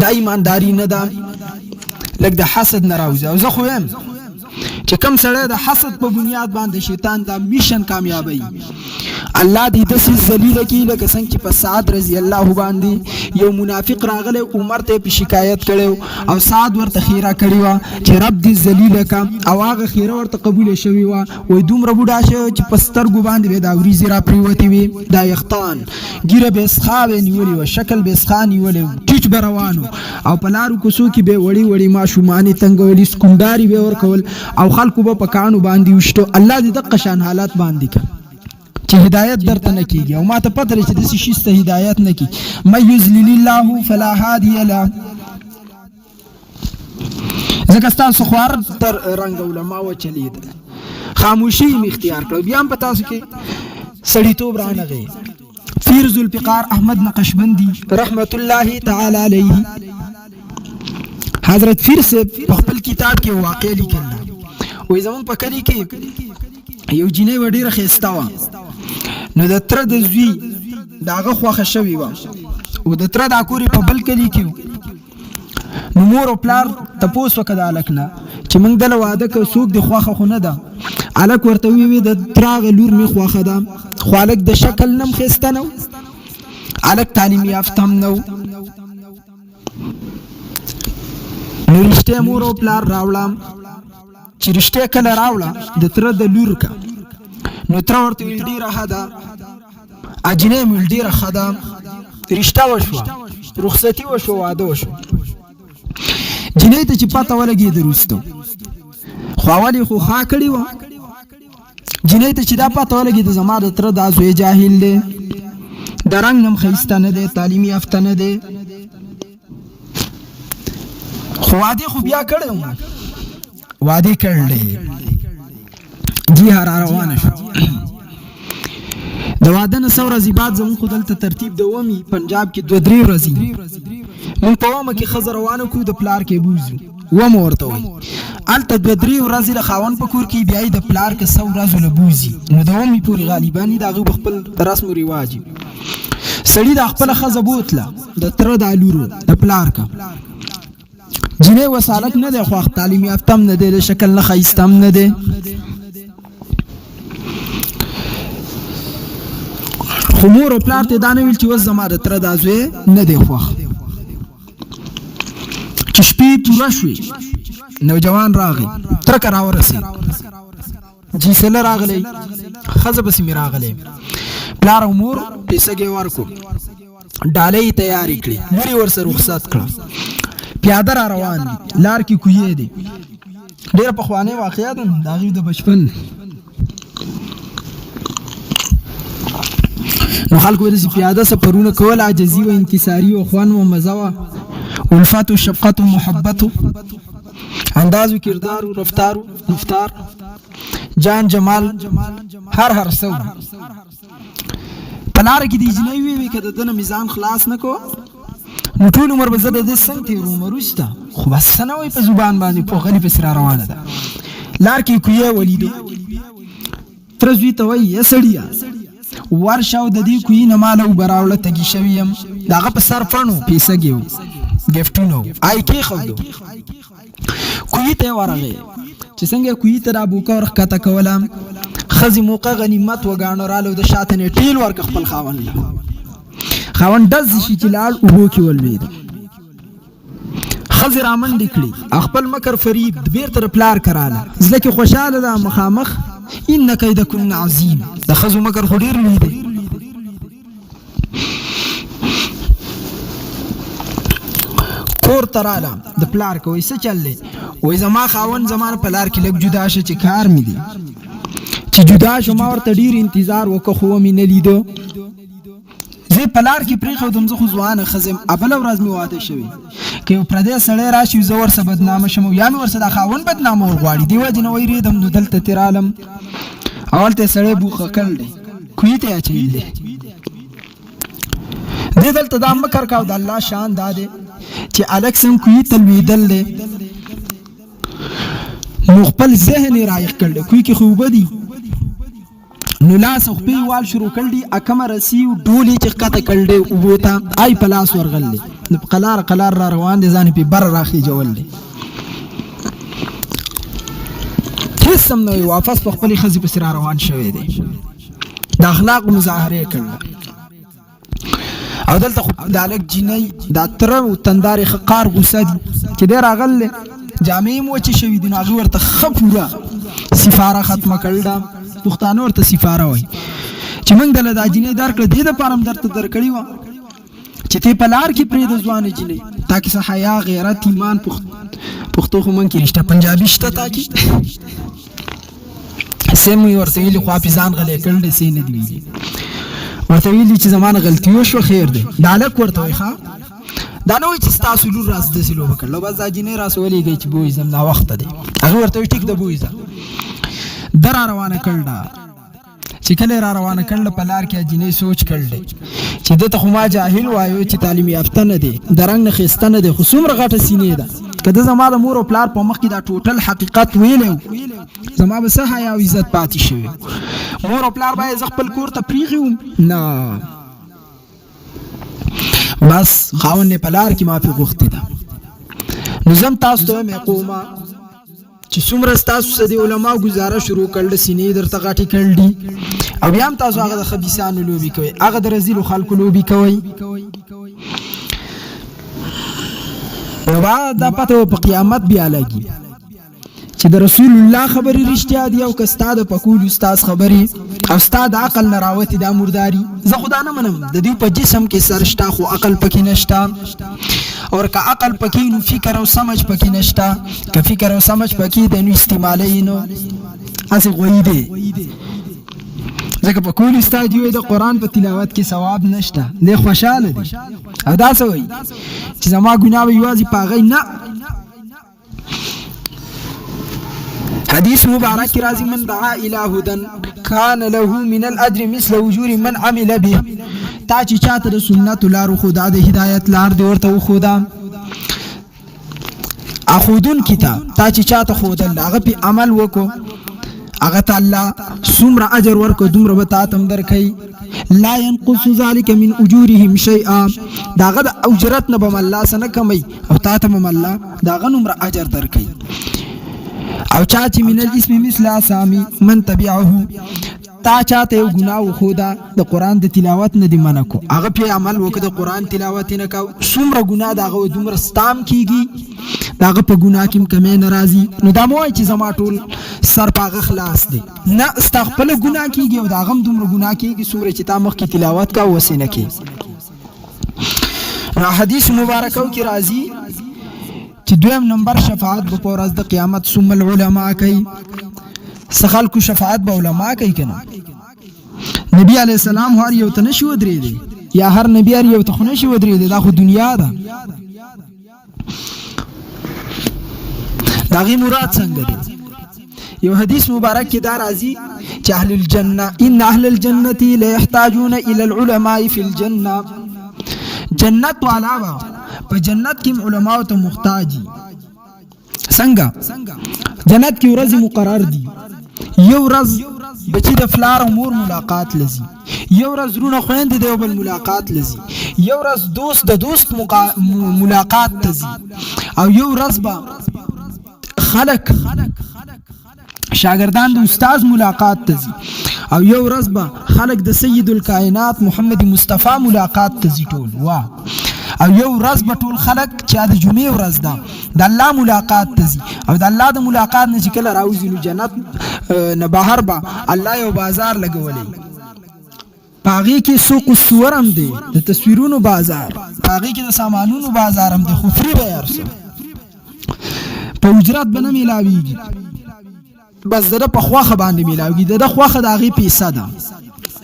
دا ایمانداری نه ده، لکه د حسد نه راوځي. او زه خو یم چې کم سړی د حسد په بنیاد باندې شیطان دا میشن کامیابوي الله دې داسې ذلیله کړي لکه څنګه چې په سعد رضی الله باندې یو منافق راغلی عمر ته په شکایت کړی او سعد ورته خیره کړی وه چې رب دې ذلیله کا او هغه خیره ورته قبوله شوې وه. وایي دومره بوډا شوی چې په سترګو باندې به دا وریځې را پرېوتې وې، دا یختان ګیره به سخا به نیولې وه، شکل به سخا نیولې وه، ټیټ به روانو او په لارو کوڅو کې به وړې وړې ماشومانې تنګولي سکونډاري به ورکول او خلکو به په کاڼو باندې وشتو. الله دې دغه شان حالات باندې کړ چې هدایت درته نه کیږي او ما ته پته لري چې داسې شي ته هدایت نه کیږي. من یضلل الله فلا هادي له، ځکه ستاسو خوار تر رنګ علما وچلید خاموشي م اختیار کړو. بیا هم په تاسو کې سړیتوب رانغی. پیر ذوالفقار احمد نقشبندی رحمت الله تعالی علیه حضرت پیر صاحب په خپل کتاب کې واقع لیکل وایي زمون په کلی کې یو جینۍ و ډیره ښایسته وه، نو د تره د زوی د هغه خوښه شوې وه او د تره دا کور په بل کلي کې نو مور او پلار تپوس وکړه د هلک نه چې موږ دله واده کوو څوک د خوښه خو نه ده. هلک ورته وویې د تره هغه لور مې خوښه ده، خو هلک د شکل نه هم ښایسته نه و، هلک تعلیم یافته هم نه و. نو رښتیا مور او پلار راوړم چې رښتیا کله راوړه د تره د لور کا نو تره ورته ویل ډېره ښه ده، اجنې مې ویل ډېره ښه ده، رشته وشوه، رخصتي وشوه، واده وشو. جنۍ ته چې پته ولګېده وروستو خو اول یې خو ښه کړې وه، جنۍ ته چې دا پته ولګېده زما د تره دا زوی جاهل دی، د رنګ هم ښایسته نه دی، تعلیم یافته نه دی، خو واده خو بیا کړی وم، واده کړلی جی ها را روانه شو. د واده نه څو ورځې بعد زموږ خو دلته ترتیب د ومي پنجاب کې 2-3 ورځې موږ په ومه کې ښځه روانه کړو د پلار کې بوځو ومه ورته وایي هلته 2-3 ورځې د خاوند په کور کې بیا یې د پلار که 100 ورځو له بوځي نو د ومې پورې غالبا د هغوی به خپل رسم و رواج سړي د خپله ښځه بوتله د تره د لورو د پلار که جنۍ وسالک نه دی، خو تعلیم یافته هم نه دی، د شکل نه ښایسته هم نه دی، خو مور او پلار ته دا نه ویل چې اوس زما د تره دا زوی نه دی خوښ. چې شپې پوره شوې نوجوان راغی ترکه راورسېد جیسله راغلی ښځه پسې مې راغلی پلار او مور پیسګې ورکو ډالۍ تیارې کړې مور یې ورسره رخصت کړه پیاده را روان دي لار کې کوهی دی ډېره پخوانۍ واقعه ده د هغوی د بچپن نو خلکو داسې پیاده سفرونه کول عاجزي و انکساري و خوند و مزه وه الفت و شفقت و محبت و انداز و کردار و رفتار و رفتار جان جمال هر څه په لاره کې د اجنۍ وې که د ده نه میزان خلاص نه کو نو ټول عمر به زه د دې څنګ تېروم وروسته خو بس څه نه وایي په زبان باندې پوغلې پسې را روانه ده لار کې کویه ولیدو تره زوی ته وایي یا سړیه ورشه او د دې کوهي نه ماله اوبه راوړه تږي شوي یم د هغه په سر فڼ و پیسګې و ګفټونه و آی کېښودو کوهي ته یې ورغی چې څنګه کوهي ته را بوکه ور ښکته کوله ښځې موقع غنیمت وګاڼه راله او د شاته نه ټیل ورکړه خپل خاوند له خاوند ډز شي چې لاړ اوبو کې ولوېد ښځې رامنډې کړې خپل مکر فریب بېرته د پلار کراله زړه کې خوشحاله ده مخامخ ان کیدکن عظیم د ښځو مکر خو ډېر لوی دی کور ته راله د پلار که وایي څه چل دی وایي زما خاوند زما په لار کې لږ جدا شه چې کار مې دی چې جدا شو ما ورته ډېر انتظار وکړه خو ومې نه لیدو زه په لار کې پرېښودم زه خو ځوانه ښځه یم بله ورځ مې واده شوی که یو پردی سړی راشي زه ورسه بدنامه شم یا مې ورسه دا خاوند بدنامول غواړي دې وجې نه ویرېدم نو دلته ترې رالم اولته یې سړی بوخه کړ دی کوهي ته یې اچویل دی دې دلته دا مکر کا او د الله شان دا دی چې الک سم کوهي ته لوېدل دی نو خپل ذهن یې رایق کړ دی کوهي کې خو اوبه دي نو لاس خپې وال شروع کړ دی اکمه رسی ډولې چې ښکته کړ دی اوبو ته آی په لاس ورغل دی نو په قلار قلار را روان دی ځان یې پې بره راخېجول دی هېڅ هم نه وي واپس په خپلې ښځې پسې را روان شوی دی د اخلاقو مظاهره یې کړله او دلته خو د هلک جینۍ دا تره و تندار یې ښه قار غوسه دي چې دی راغلی جامې هم وچې شوي دي نو هغې ورته ښه پوره سفاره ختمه کړل ده پښتانه ورته سفاره وایي چې موږ دله دا جینۍ درکړه دې دپاره هم درته درکړې وه چې ته په لار کې پرېږده ځوانه جینۍ تا کې څه حیا غیرت ایمان پښتو خو موږ کې رشته پنجابي شته تا کې څه مې ورته ویلي خو حافظان غلی کړل دی څه نه دي ویلي ورته ویلي چې زما نه غلطي وشوه خیر دی دا هلک ورته وایي ښه دا نه وایي چې ستاسو لور راسه داسې لوبه کړله بس دا جینۍ راسه ولېږئ چې بویزم ناوخته دی هغې ورته وایي ټیک ده بویزه ده را روانه کړل چې کله را روانه کړل په لار کې جینۍ سوچ کړل چې ده ته خو ما جاهل وایو چې تعلیم یافته نه دی د رنګ نه ښایسته نه دی خو څومره غټه سینې ده که ده زما د مور او پلار په مخ کې دا ټوټل حقیقت ویلی زما به څه حیا او عزت پاتې شوی مور او پلار باید زه خپل کور ته پرېښی وم نه بس خاوند یې په لار کې معافي غوښتې ده نو زه هم تاسو ته وایم قومه چې څومره ستاسو څه د علماو ګزاره شروع کړل سینې درته غټې کړل دي او بیا هم تاسو هغه د خبیثانو لوبې کوئ هغه د رزیلو خلکو لوبې کوئ نو دا پته په قیامت بیا لګي چې د رسول الله خبرې رښتیا دي او که ستا د پکول استاز خبرې او ستا د عقل نه راوتې دا مرداري زه خو دا نه منم د دوی په جسم کې سر شته خو عقل پکې نشته اور که عقل پکې نو فکر او سمج پکې نشته که فکر او سمج پکې دی نو استعمالوي نو هسې غویي دی ځکه په کول استاد یو د قرآن په تلاوت کې ثواب نشته دی خوشحاله دی او دا څه وایي چې زما ګناه به یوازې په هغې نه حدیث مبارک راځي من دعا الى هدى كان له من الاجر مثل اجور من عمل به تا چې چاته د سنت لارو خدا د هدایت لار دی ورته وښوده اخودون کتاب تا چې چاته ښودل هغه پې عمل وکړو هغه ته الله څومره اجر ورکړو دومره به تا ته هم درکوي لا ينقص ذلك من اجورهم شيئا د هغه د اجرت نه به م الله څه نه کمی او تا ته به م الله د هغه نومره اجر درکوي او چا چې من الاسم مثل اسامي من تبعه تا چاته یو ګناه وښوده د قرآن د تلاوت نه دې منع کو هغه پې عمل وکړه د قرآن تلاوت یې نه کو څومره ګناه د هغه دومره ستا هم کېږي داغه په ګناه کې کمې ناراضي نو دا مو چې زما ټول سر پاغه خلاص دی نه استغفر ګناه کیږي او دا غم دومره ګناه کیږي سورې چې تا مخ کې تلاوت کا وسینه کې را حدیث مبارکو کې راځي چې دویم نمبر شفاعت په ورځ د قیامت ثم العلماء کوي سخال کو شفاعت به علماء کوي کنه نبی علی السلام هر یو ته نشي ودرېدي یا هر نبی هر یو ته خو نشي ودرېدي دا خو دنیا ده داغي مراد څنګه دی یو حدیث مبارک کې دا راځي چې اهل الجنه ان اهل الجنه لا يحتاجون الى العلماء في الجنه جنت والا په جنت کې علماء ته محتاج څنګه جنت کې ورځ مقرر دي یو ورځ بچی د فلار امور ملاقات لذي یو ورځ رونه خويند دی بل ملاقات لذي یو ورځ دوست د دوست ملاقات تزي او یو ورځ با خلق شاگردان د استاد ملاقات تزي او یو ورځ با خلق د سید الکائنات محمد مصطفی ملاقات تزي ټول وا او یو ورځ به ټول خلق چې د جمعې ورځ ده د الله ملاقات تزي او د الله د ملاقات نه چې کله راوځي نو جنت نه بهر به الله یو بازار لګولې پاغي کې سوق الصور هم دی د تصویرونو بازار پاغي کې د سامانونو بازار هم دی خو فری به ارسه په اجرت بنه ملاويږي بس دغه په خواخه باندې ملاويږي دغه خواخه د هغه پیسه ده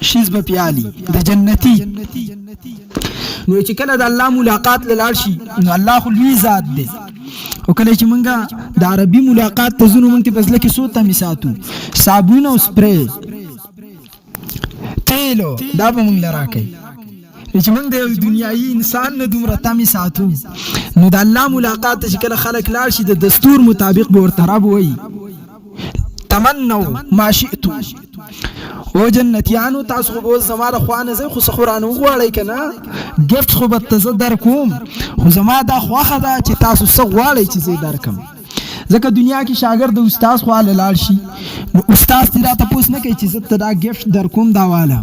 شیز به پیالي د جنتی نو چې کله د الله ملاقات لاله شي نو الله خو لوی ذات دی او کله چې مونږه د عربي ملاقات ته زونو مونږ ته فضله کې سوته میساتو صابون او سپری تیلو دا به مونږ لرا کوي چې مونږ د دنیايي انسان نه دومره تامي ساتو نو د الله ملاقات چې کله خلک لاړ شي د دستور مطابق به ورته رب وایي تمنوا ما شئتم او جنتیانو تاسو خو به زما خوانه زه خو سخورانو غواړی کنه گفت خو به تاسو در کوم خو زما دا خواخه ده چې تاسو څه غواړی چې زه درکم ځکه دنیا کې شاګرد د استاد خو لاړ شي نو استاد دې راته پوښ نه کوي چې زه ته دا گفت در کوم دا والا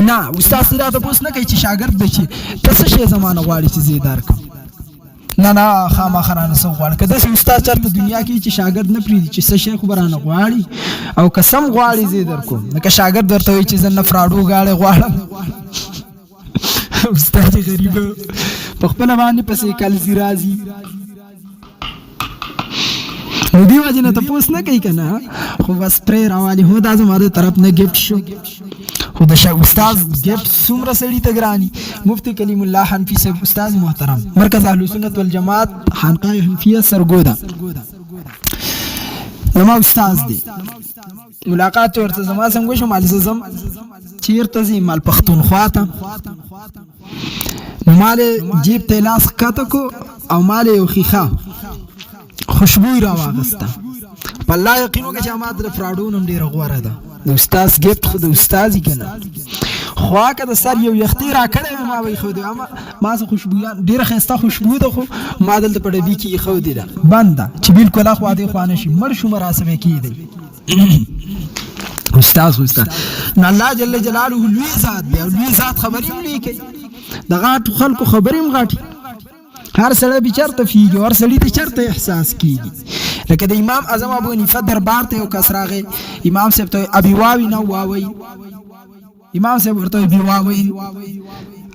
نه استاد دې راته پوښ نه کوي چې شاګرد به چې تاسو شی زمانه غواړي چې زه درکم نه خامخرانه څه غواړي کله چې استاد چرته دنیا کې چې شاګرد نه پریږي چې څه شی خبرانه غواړي او قسم غواړي زه درکوم نو شاګرد درته وي چې زه نه فراډو غاړه غواړم استاد غریب په خپل باندې پسې کل زیرازي نو دی وجنه ته پوس نه کوي کنه خو بس پرې راوالي هو دا زموږ طرف نه گیفت شو خو د شاه استاد گیفت څومره سړی ته ګرانی مفتی کلیم الله حنفی صاحب استاد محترم مرکز اهل سنت والجماعت خانقاه حنفیه سرګودا زما استاد دی ملاقات ورته زما څنګه شو مال زم چیرته زی مال پختونخوا ته مال جیب ته لاس کاته کو او مال یو خیخه خوشبو را واغسته والله یقینو کې چې ما د فراډونم ډیر غوړه ده د استاد گیفت خو د استادی کنه خو که د سر یو یختي را کړې ما وي خو دې ما څه خوشبویان ډیره خسته خوشبو ده خو ما دلته په ډبی کې خو دې ده بنده چې بالکل اخوا دې خوانه شي مر شو مراسمه کیږي استاد نو الله جل جلاله لوی ذات دی او لوی ذات خبرې ملي کوي د غاټ خلکو خبرې مغاټي هر سړی به چرته فيږي هر سړی ته چرته احساس کیږي لکه د امام اعظم ابو حنیفه دربار ته یو کس راغی امام صاحب ته ابي واوي نه واوي امام صاحب ورته ابي واوي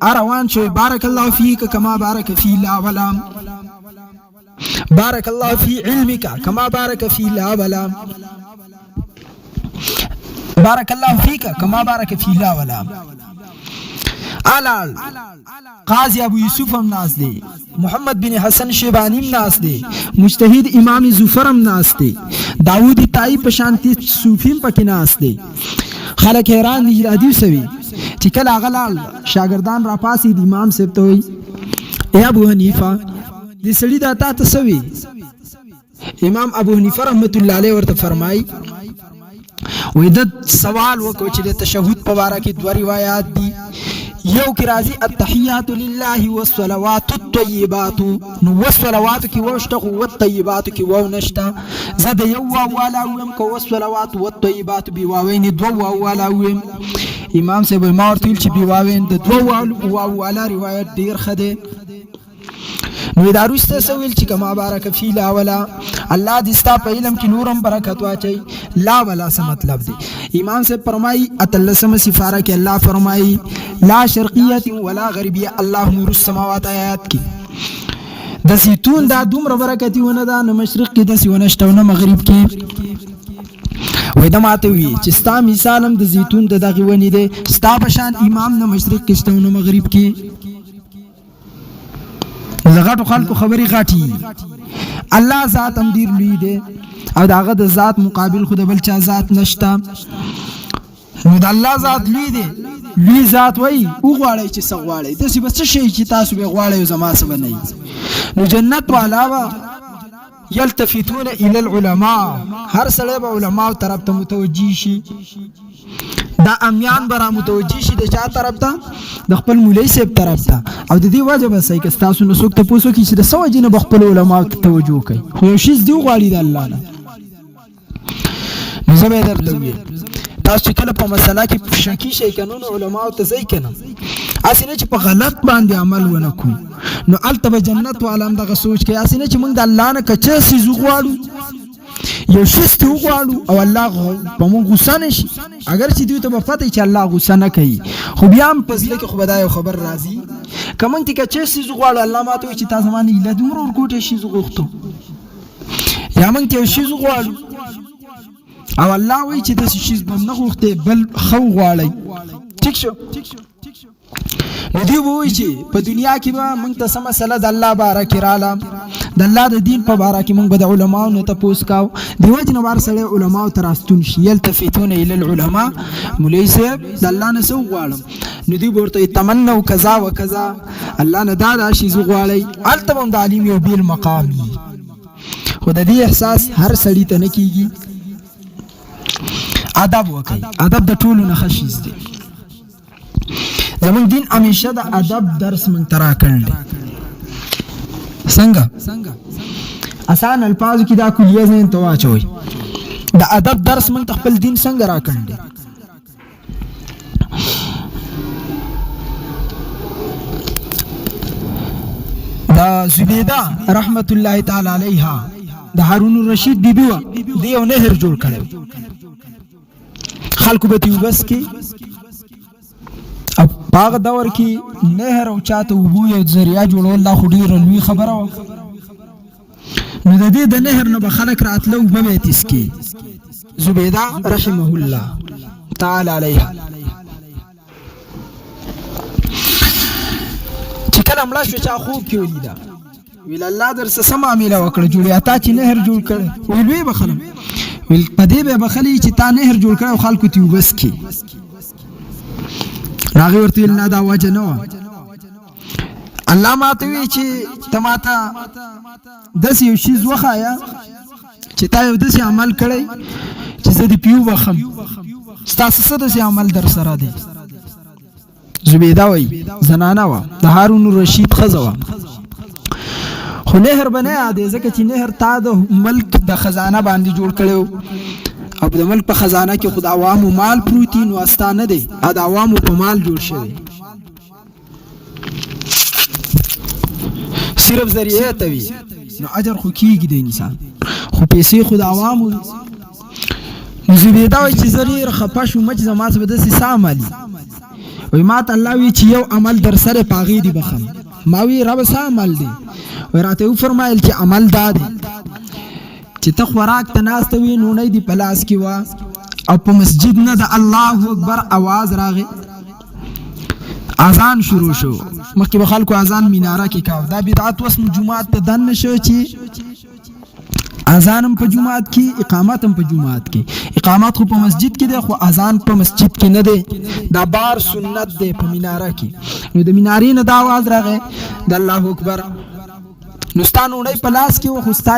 اروان شو بارك الله فيك كما بارك في لا ولام بارك الله في علمك كما بارك في لا ولام بارك الله فيك كما بارك في لا ولام آلال قاضی ابو یوسف هم ناس دی محمد بن حسن شیبانی هم ناس دی مجتهد امام زفر هم ناس دی داود تائی پشانتی صوفیم پکی ناس دی خلق حیران دی حدیث سوی چې کله غلال شاگردان را پاسی دی امام صاحب ته وی ای ابو حنیفه دې سړي دا تا ته سوی امام ابو حنیفه رحمت الله علیه ورته فرمای وې د سوال وکړو چې د تشهود په اړه کې دوه روایت دي یو کی راضی التحیات لله والصلوات الطیبات نو والصلوات کی وشته او الطیبات کی و نشته زاد یو والا ویم کو والصلوات والطیبات بی واوین دو والا ویم امام صاحب ما ورتل چې بی واوین د دو والا روایت ډیر خده نو دا روسته سویل چې کما بارک فی لا ولا الله دې ستا په علم کې نورم برکت واچي لا ولا څه مطلب دی امام سے فرمایي اتلسم سفاره کې الله فرمایي لا شرقیه ولا غربیه الله نور السماوات آیات کې د زیتون دا دومره برکتی ونه دا نه مشرق کې د سیونه شته نه مغرب کې وای دا ماته وی چې ستا مثالم د زیتون د دغه ونی دی ستا بشان امام نه مشرق کې شته نه مغرب کې زغټو خلکو خبري غاټي الله ذات هم ډیر لوی دی او داغه د ذات مقابل خو د بل چا ذات نشته نو د الله ذات لوی دی لوی ذات وای او غواړي چې څه غواړي داسې بس څه شي چې تاسو به غواړئ زما څه بنئ نو جنت علاوه یلتفتون الى العلماء هر سړی به علماء طرف ته متوجی شي دا امیان برا متوجی شي د چا طرف ته د خپل مولوی صاحب طرف ته او د دې وجه به صحیح که تاسو نو څوک ته پوسو کې چې د سو جن به خپل علماء ته توجه کوي خو یو شی دی غواړي د الله نه نو زه به درته ویم تاسو کله په مسله کې شکی شي قانون علماء ته ځای کنه اسینه چې په غلط باندې عمل ونکو نو التبه جنت والام دغه سوچ کې اسینه چې موږ د الله نه کچه سي زغواړو یو شست وغواړو او الله په موږ غوسه نشي اگر چې دوی ته په پته چې الله غوسه نه کوي خو بیا هم په ځل کې خو بدای خبر راځي کوم ته کچه سي زغواړو الله ماته چې تاسو باندې له دومره ورکوټه شي زغوختو یا موږ ته شي زغواړو او الله وی چې د شي نه غوخته بل خو غواړي ٹھیک شو نو دی وای چې په دنیا کې به موږ ته سم مسله د الله بارک رااله د الله د دین په باره کې موږ به د علماو نه تپوس کاو دی وای چې نو بار سره علماو تراستون شي یلتفتون الى العلماء مولوی صاحب د الله نه سو غواړم نو دی ورته تمنو کذا وکذا الله نه دا شي زو غواړي التبم د عالم یو بیل مقامی خو د دې احساس هر سړی ته نه کیږي ادب وکي ادب د ټولو نه خشیز دی زمون دین همیشه د ادب درس من ترا کړل څنګه آسان الفاظ کې دا کلیه زین تو واچوي د ادب درس من خپل دین څنګه را کړل دا زبیده رحمت الله تعالی علیها د هارون الرشید بیبی و دیو نهر جوړ کړو خلکو به تیوبس کې اب باغ دور کې نهر او چاته وبو یو ذریعہ جوړول الله خو ډیر لوی خبره و نو د دې د نهر نه به خلک راتلو به تیس کې زبیده رحمه الله تعالی علیها چې کله مړ شو چا خوب کې ولیدا ویل الله درس سم عامله وکړه جوړیا تا چې نهر جوړ کړ ویل به بخلم ویل پدې به بخلی چې تا نهر جوړ کړ او خلکو تی وبس کې راغی ورته نه دا وجه نه الله ماته وی چې تماته داس یو شی زوخایا چې تا یو داس عمل کړی چې زه دې پیو وخم ستاسو سره داس عمل در سره دی زبیده وی زنانه و د هارون الرشید خزوه خو نهر بنه یادې ځکه چې نهر تا د ملک د خزانه باندې جوړ کړو او د ملک په خزانه کې خود عوامو مال پروتین واسطانه دی د عوامو په مال جوړ شوی صرف ذریعه ته وي نو اجر خو کیږي د انسان خو پیسې خود عوامو نو زبیده وایي چې زریر خپه شو مچ زمات به داسې څه عملي وایي ما ته الله وی چې یو عمل در سره پاغې دي بخم ما وی رب څه عمل دی وی راته وفرمایل چې عمل دا دی چې ته خوراک ته ناسته وي نونی دی په لاس کې وه او په مسجد نه د الله اکبر आवाज راغی اذان شروع شو مخکې به خلکو اذان میناره کې کاو دا بدعت وس جمعات ته دن نشو چې اذان په جمعات کې اقامت هم په جمعات کې اقامت خو په مسجد کې دی خو اذان په مسجد کې نه دی دا بار سنت دی په میناره کې نو د مینارې نه دا आवाज راغی د الله اکبر نو ستا نونی په لاس کې و خو ستا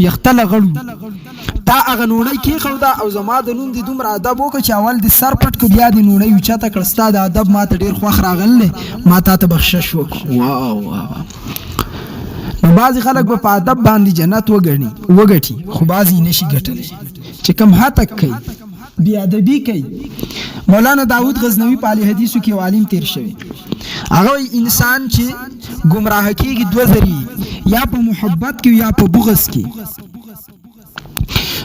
یخته لغړو تا هغه نونی کېښوده او زما د نوم دې دومره ادب وکړه چې اول دې سر پټ کړ بیا دې نونی اوچته کړ ستا د ادب ما ته ډېر خوښ راغلی ما تا ته بخشش وکړو واو نو بعضې خلک به په ادب باندې جنت وګټي خو بعضې نشي ګټلی چې کوم هتک کوي بې ادبي کوي مولانا داود غزنوي په اهل حدیثو کې یو عالم تیر شوی هغه انسان چې گمراه کیږي دوه ذریعې، یا په محبت کې یا په بغض کې.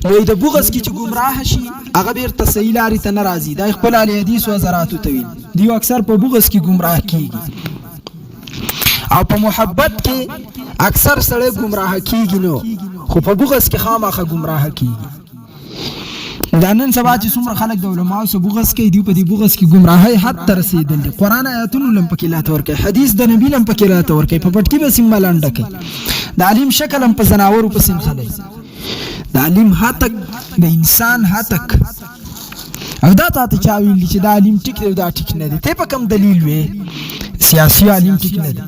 نو د بغض کې چې گمراه شي هغه بیرته صحیح لارې ته نه راځي. دا خپل اهل حدیث وزراتو ته ویل دی اکثر په بغض کې گمراه کیږي، او په محبت کې اکثر سړی گمراه کیږي، نو خو په بغض کې خامخا گمراه کیږي. دا نن سبا چې څومره خلک د علماو سره بغض کوي، دی په دې بغض کې گمراهۍ حد ته رسېدل دي. قرآن آیاتونو لم پکې لاته ورکوي، حدیث د نبي لم پکې لاته ورکوي، په پټکي به سیم لنډه کوي، د علیم شکل هم په زناورو په سیم خلی، د علیم هتک د انسان هتک. او دا تاته چا ویلي چې دا علیم ټیک دی او دا ټیک نه دی؟ ته په کوم دلیل وې؟ سیاسي علیم ټیک نه دی.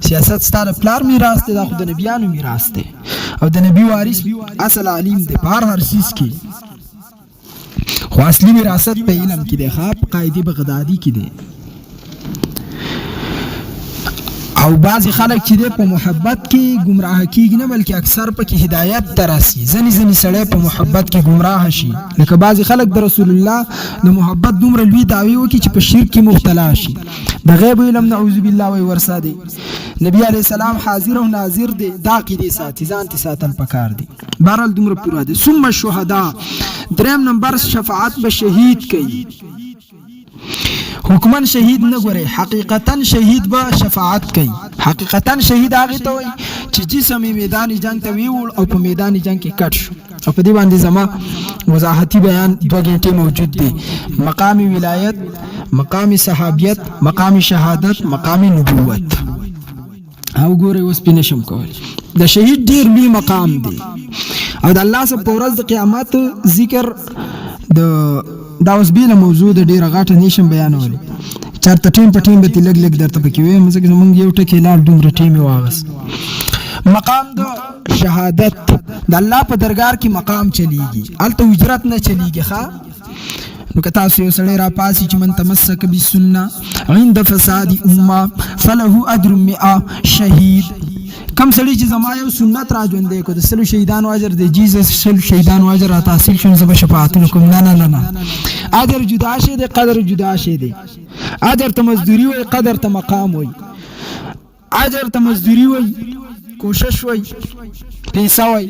سیاست ستا د پلار میراث دی، دا خو د نبیانو میراث دی، او د نبي وارث اصل علیم دی په هر څیز کې. خو اصلي وراثت په علم کې دی، په قاعده بغدادي کې دی. او بعضی خلک چې په محبت کې گمراه کیږي نه، بلکې اکثر پکې هدایت ته راسي. ځنې سړی په محبت کې گمراه شي، لکه بعضی خلک د رسول الله د محبت دومره لوی دعوی وکړي چې په شرک کې مبتلا شي. د غیب علم نعوذ بالله وی ورسا دی. نبی علیہ السلام حاضر او ناظر دی، دا عقیدې ساتي، ځان ته ساتل پکار دی. بهرحال دومره پوره دی. ثم الشهداء، دریم نمبر شفاعت به شهید کوي. حکمن شهید نه ګوري، حقیقتا شهید به شفاعت کوي. حقیقتا شهید هغه ته وي چې جسم میدان جنگ ته ویول او په میدان جنگ کې کټ شو. او په دې باندې زما وضاحتي بیان 2 غنټې موجود دی. مقام ولایت، مقام صحابیت، مقام شهادت، مقام نبوت. او ګوري اوس پینې شم کول. د شهید ډیر لوی مقام دی، او د الله سب په ورځ د قیامت ذکر دا اوس بیله موضوع د ډیره غاټه نشم بیانولی. چرته ټیم په ټیم به لګ درته پکې وایم، ځکه زمونږ یو ټکی لاړ دومره ټیم یې واغست. مقام د شهادت د الله په درګار کې مقام چلیږي، هلته اجرت نه چلیږي. ښه نو که تاسو یو سړی را پاسي چې من تمسک بالسنه عند فساد امه فله اجر 100 شهید. کم سړی چې زما یو سنت را ژوندی کو، د 100 شهیدانو اجر دی، جیزس 100 شهیدانو اجر را تحصیل شون، زه به شفاعتونه کوم. نه اجر جدا شی دی، قدر جدا شی دی. اجر ته مزدوری وای، قدر ته مقام وای. اجر ته مزدوری وای، کوشش وای، پیسه وای،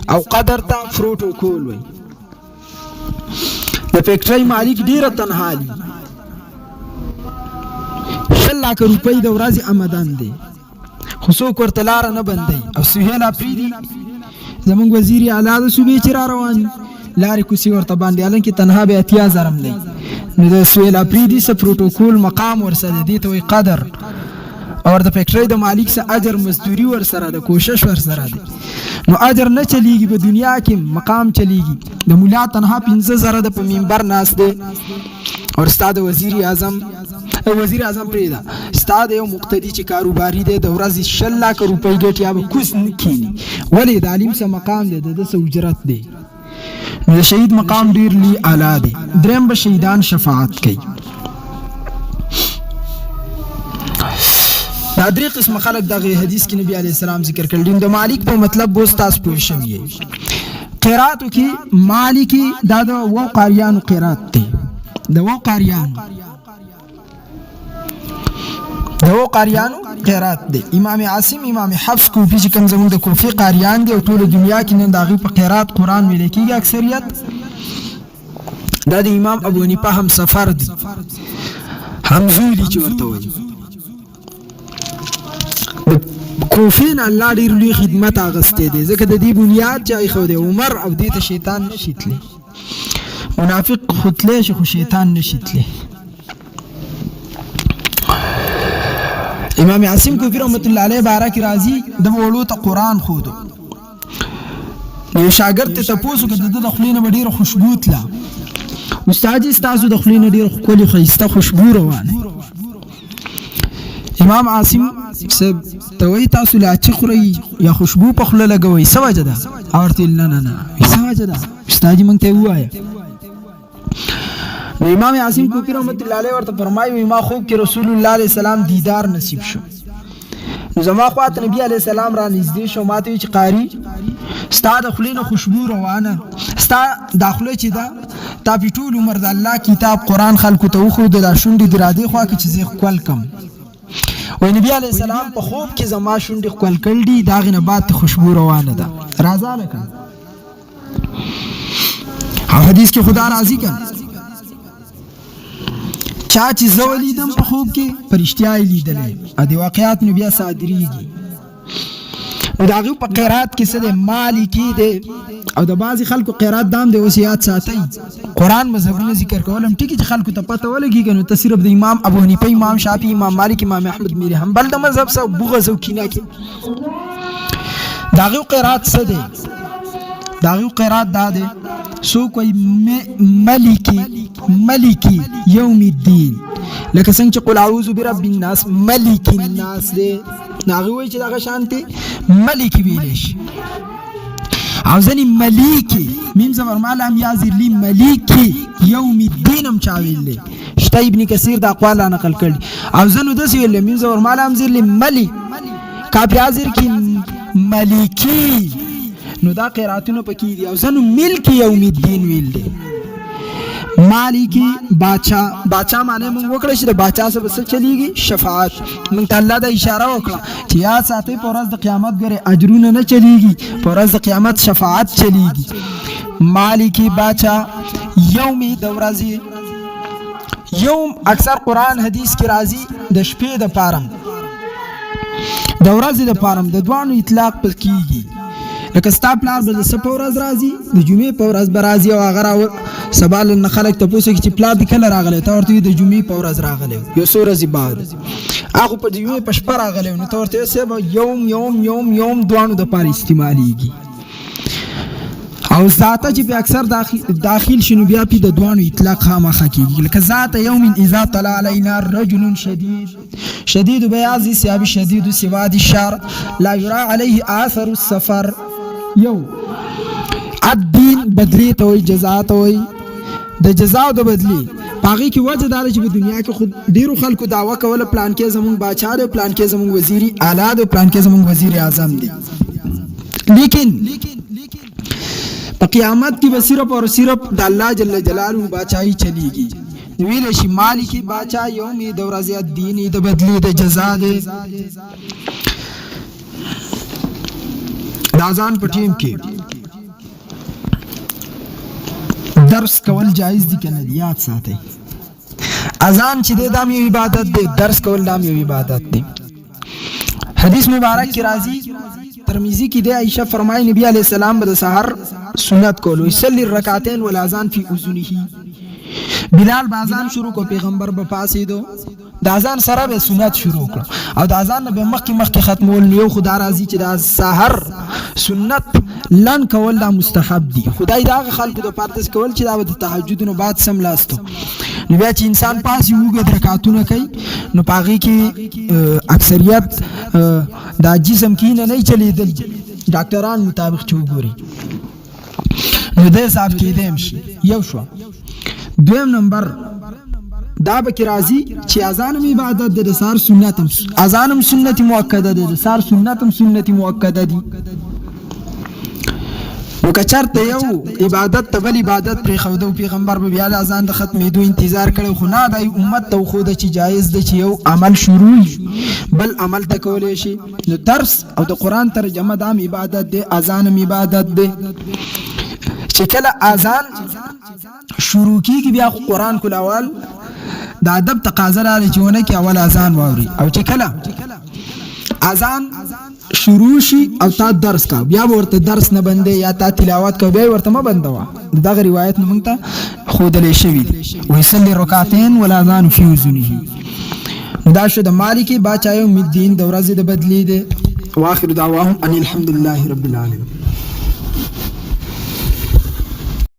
او قدر ته پروتوکول وای. د فیکټری مالک ډیره تنهالي 1 لک روپۍ د ورځې آمدن دی، خو څوک ورته لاره نه بندوي. او سهیل افریدي زمونږ وزیر اعلی د صوبې چې را روان لارې کوڅې ورته باندې، حالانکې تنها به 80,000 دی. نو د سهیل افریدي څه پروتوکول مقام ورسره دی، ته وایي قدر. او د فیکټری د مالک څه اجر مزدوري ورسره ده، کوشش ورسره دی. نو اجر نه چلیږي په دنیا کې، مقام چلیږي. د مولا تنها 15,000 د په منبر ناست دی، او ستا د وزیر اعظم پرېږده، ستا د یو مقتدي چې کاروباري دی د ورځې 100 لک روپۍ ګټي، یا به کوس نه کښېني. ولې د عالم څه مقام دی، د ده څه اجرت دی. نو د شهید مقام ډېر لوی اعلی دی. دریم به شهیدان شفاعت کوي. دا 3 قسم خلک دغه حدیث کې نبی علیه السلام ذکر کړل. د مالک په مطلب بوز تاسو پوه شوي. قراتو کې مالکی دا د و قاریانو قرات دی، د و قاریانو قرات دی. امام عاصم، امام حفص کوفی چې کوم زموږ د کوفی قاریان دی، او ټول دنیا کې نن د هغوی په قرات قرآن ویل کېږي اکثریت. دا د امام ابو حنیفه هم سفر دی، همزولی چې ورته وایي. کوفین الله ډېر لوی خدمت اغستی دی، ځکه د دې بنیاد چې ایښودی عمر، او دې ته شیطان نشي تلی. منافق خو تلی شي، خو شیطان نشي تلی. امام عاصم کوفی رحمت الله علیه باره کې راځي، د وړو ته قرآن ښودو. یو شاګرد ته تپوس وکړه، د ده د خولې نه به ډېره خوشبو تله. استاد جي ستاسو د خولې نه ډېره ښکلې ښایسته خوشبو روانه. امام عاصم صاحب ته وایي تاسو لاچي خورئ یا خوشبو په خوله لګوئ، څه وجه ده؟ هغه ورته ویل نه څه وجه ده، استاد جي موږ ته یې ووایه. نو امام عاصم کوفی رحمت الله علیه ورته فرمایي، ما خوب کې رسول الله علیه السلام دیدار نصیب شو. نو زما خواته نبی علیه السلام را نږدې شو، ما ته وایي چې قاري ستا د خولې نه خوشبو روانه، ستا دا خوله چې ده تا په ټول عمر د الله کتاب قرآن خلکو ته وښود، دا شونډې دې را دې خوا کې چې زه یې ښکل کړم. و نبی علیہ السلام په خوب کې زما شونډې ښکل کړل دي، د هغې نه بعد خوشبو روانه ده. راځه لکه او حدیث کې خدا راضي که چا چې زه ولیدم په خوب کې په رښتیا یې لیدلی او د واقعات نو بیا صادریږي. نو د هغې په قرات کې څه دی؟ مالکي دی. او د بعضې خلکو قرات دام دی، اوس یاد ساتئ. قرآن مذهبونه ذکر کولم ټیکي چې خلکو ته پته ولګېږي نو ته صرف د امام ابو حنیفه، امام شافعي، امام مالک، امام احمد بن حنبل د مذهب څه بغض او کینه کې د هغې قرات څه دی؟ د هغې قرات دا دی څوک وایي ملکی یوم الدین، لکه څنګه چې قل اعوذ برب الناس ملک الناس دی، نو هغې وایي چې دغه شانتې ملکی ویلی شي. او ځنې ملیکی میم زبر ما لام یا زیر لی ملیکی یوم الدین هم چا ویلی شته، ابن کثیر د اقوال را نقل کړي. او ځنو داسې ویلی میم زبر ما لام زیر لی ملی کاف یا زیر کی ملیکی، نو دا قراتونه پکې دي. او ځنو ملک یوم الدین ویل دی. مالکی باچا معنی مونږ وکړه چې د باچا سره به څه چلیږي؟ شفاعت. مونږ ته الله دا اشاره وکړه چې یاد ساتئ په ورځ د قیامت ګورې اجرونه نه چلیږي، په ورځ د قیامت شفاعت چلیږي. مالکی باچا یومي د ورځې، یوم اکثر قرآن حدیث کې راځي د شپې د پاره، د ورځې د پاره، د دوانو اطلاق پر کیږي. لکه ستا پلار به د څه په ورځ راځي؟ د جمعې په ورځ به راځي او هغه سبا نه خلک تپوس کوي چې پلار دې کله راغلی؟ ته ورته وایي د جمعې په ورځ راغلی، یو څو ورځې بعد. هغه په جمعې په شپه راغلی، نو ته ورته وایې صاحب یوم دوانو دپاره استعمالیږي. او ذاته چې په اکثر داخل شنو بیا په د دوانو اطلاق خامخا کیږي. لکه ذات یوم اذا طلع علینا رجل شدید بیاض الثياب شدید سواد الشعر لا یرى علیه آثر السفر. یو الدین بدلی ته وایي، جزا ته وایي. د جزا او د بدلی په هغې کې وجه دا ده چې په دنیا کې خو ډېرو خلکو دعوه کوله پلان کې زمونږ باچا دی، پلان کې زمونږ وزیر اعلی دی، پلان کې زمونږ وزیر اعظم دی. لیکن په قیامت کې به صرف او صرف د الله جل جلاله باچایي چلیږي. ویلی شي مالکی باچا یومي د ورځې الدیني د بدلی د جزا دی. د اذان په ټیم کې درس کول جایز دي که نه دي؟ یاد ساتئ اذان چې دی دا هم یو عبادت دی، درس کول دا هم یو عبادت دی. حدیث مبارک کې راځي، ترمذی کې دی، عائشہ فرمایي نبی علیہ السلام به د سحر سنت کولو، یصلی الرکعتین والاذان فی اذنه. بلال به اذان شروع کو، پیغمبر به پاسېدو، د اذان سره به سنت شروع کړو او د اذان نه به مخکې ختمول. یو خدا راځي چې د سحر سنت لن کول دا مستحب دي. خدای دا هغه خلکو د پاره داسې کول چې دا به د تهجد نه بعد سملاستو. نو بیا چې انسان پاسې اوږد رکعتونه کوي نو په هغې کې اکثریت دا جسم کې نه چلیدل، ډاکټران مطابق چې وګوري نو د حساب کېدی هم شي. یو شوه. دویم نمبر دا به کې راځي چې اذان هم عبادت دی، د سحر سنت هم، اذان هم سنت مؤکده دی، د سحر سنت هم سنت مؤکده دي. نو که چېرته یو عبادت ته بل عبادت پرېښوده، پیغمبر به بیا د اذان د ختمېدو انتظار کړی، خو نه دا امت ته وښوده چې جایز دی چې یو عمل شروع بل عمل ته کولی شي. نو درس او د قرآن ترجمه دا هم عبادت دی، اذان هم عبادت دی. چې کله اذان شروع کېږي بیا خو قرآن کول اول د ادب تقاضا لري چې ونه کې اول اذان واوري، او چې کله اذان شروع شي او تا درس کا بیا ورته درس نه بندې یا تا تلاوت کا بیا ورته ما بندوا. دغه روایت نه مونږ ته خودلې شوی ويصلي رکعتين والاذان فی اذنه. دا شو د مالکی باچا یوم الدین د ورځې د بدلی دی. واخر دعواهم ان الحمد لله رب العالمین.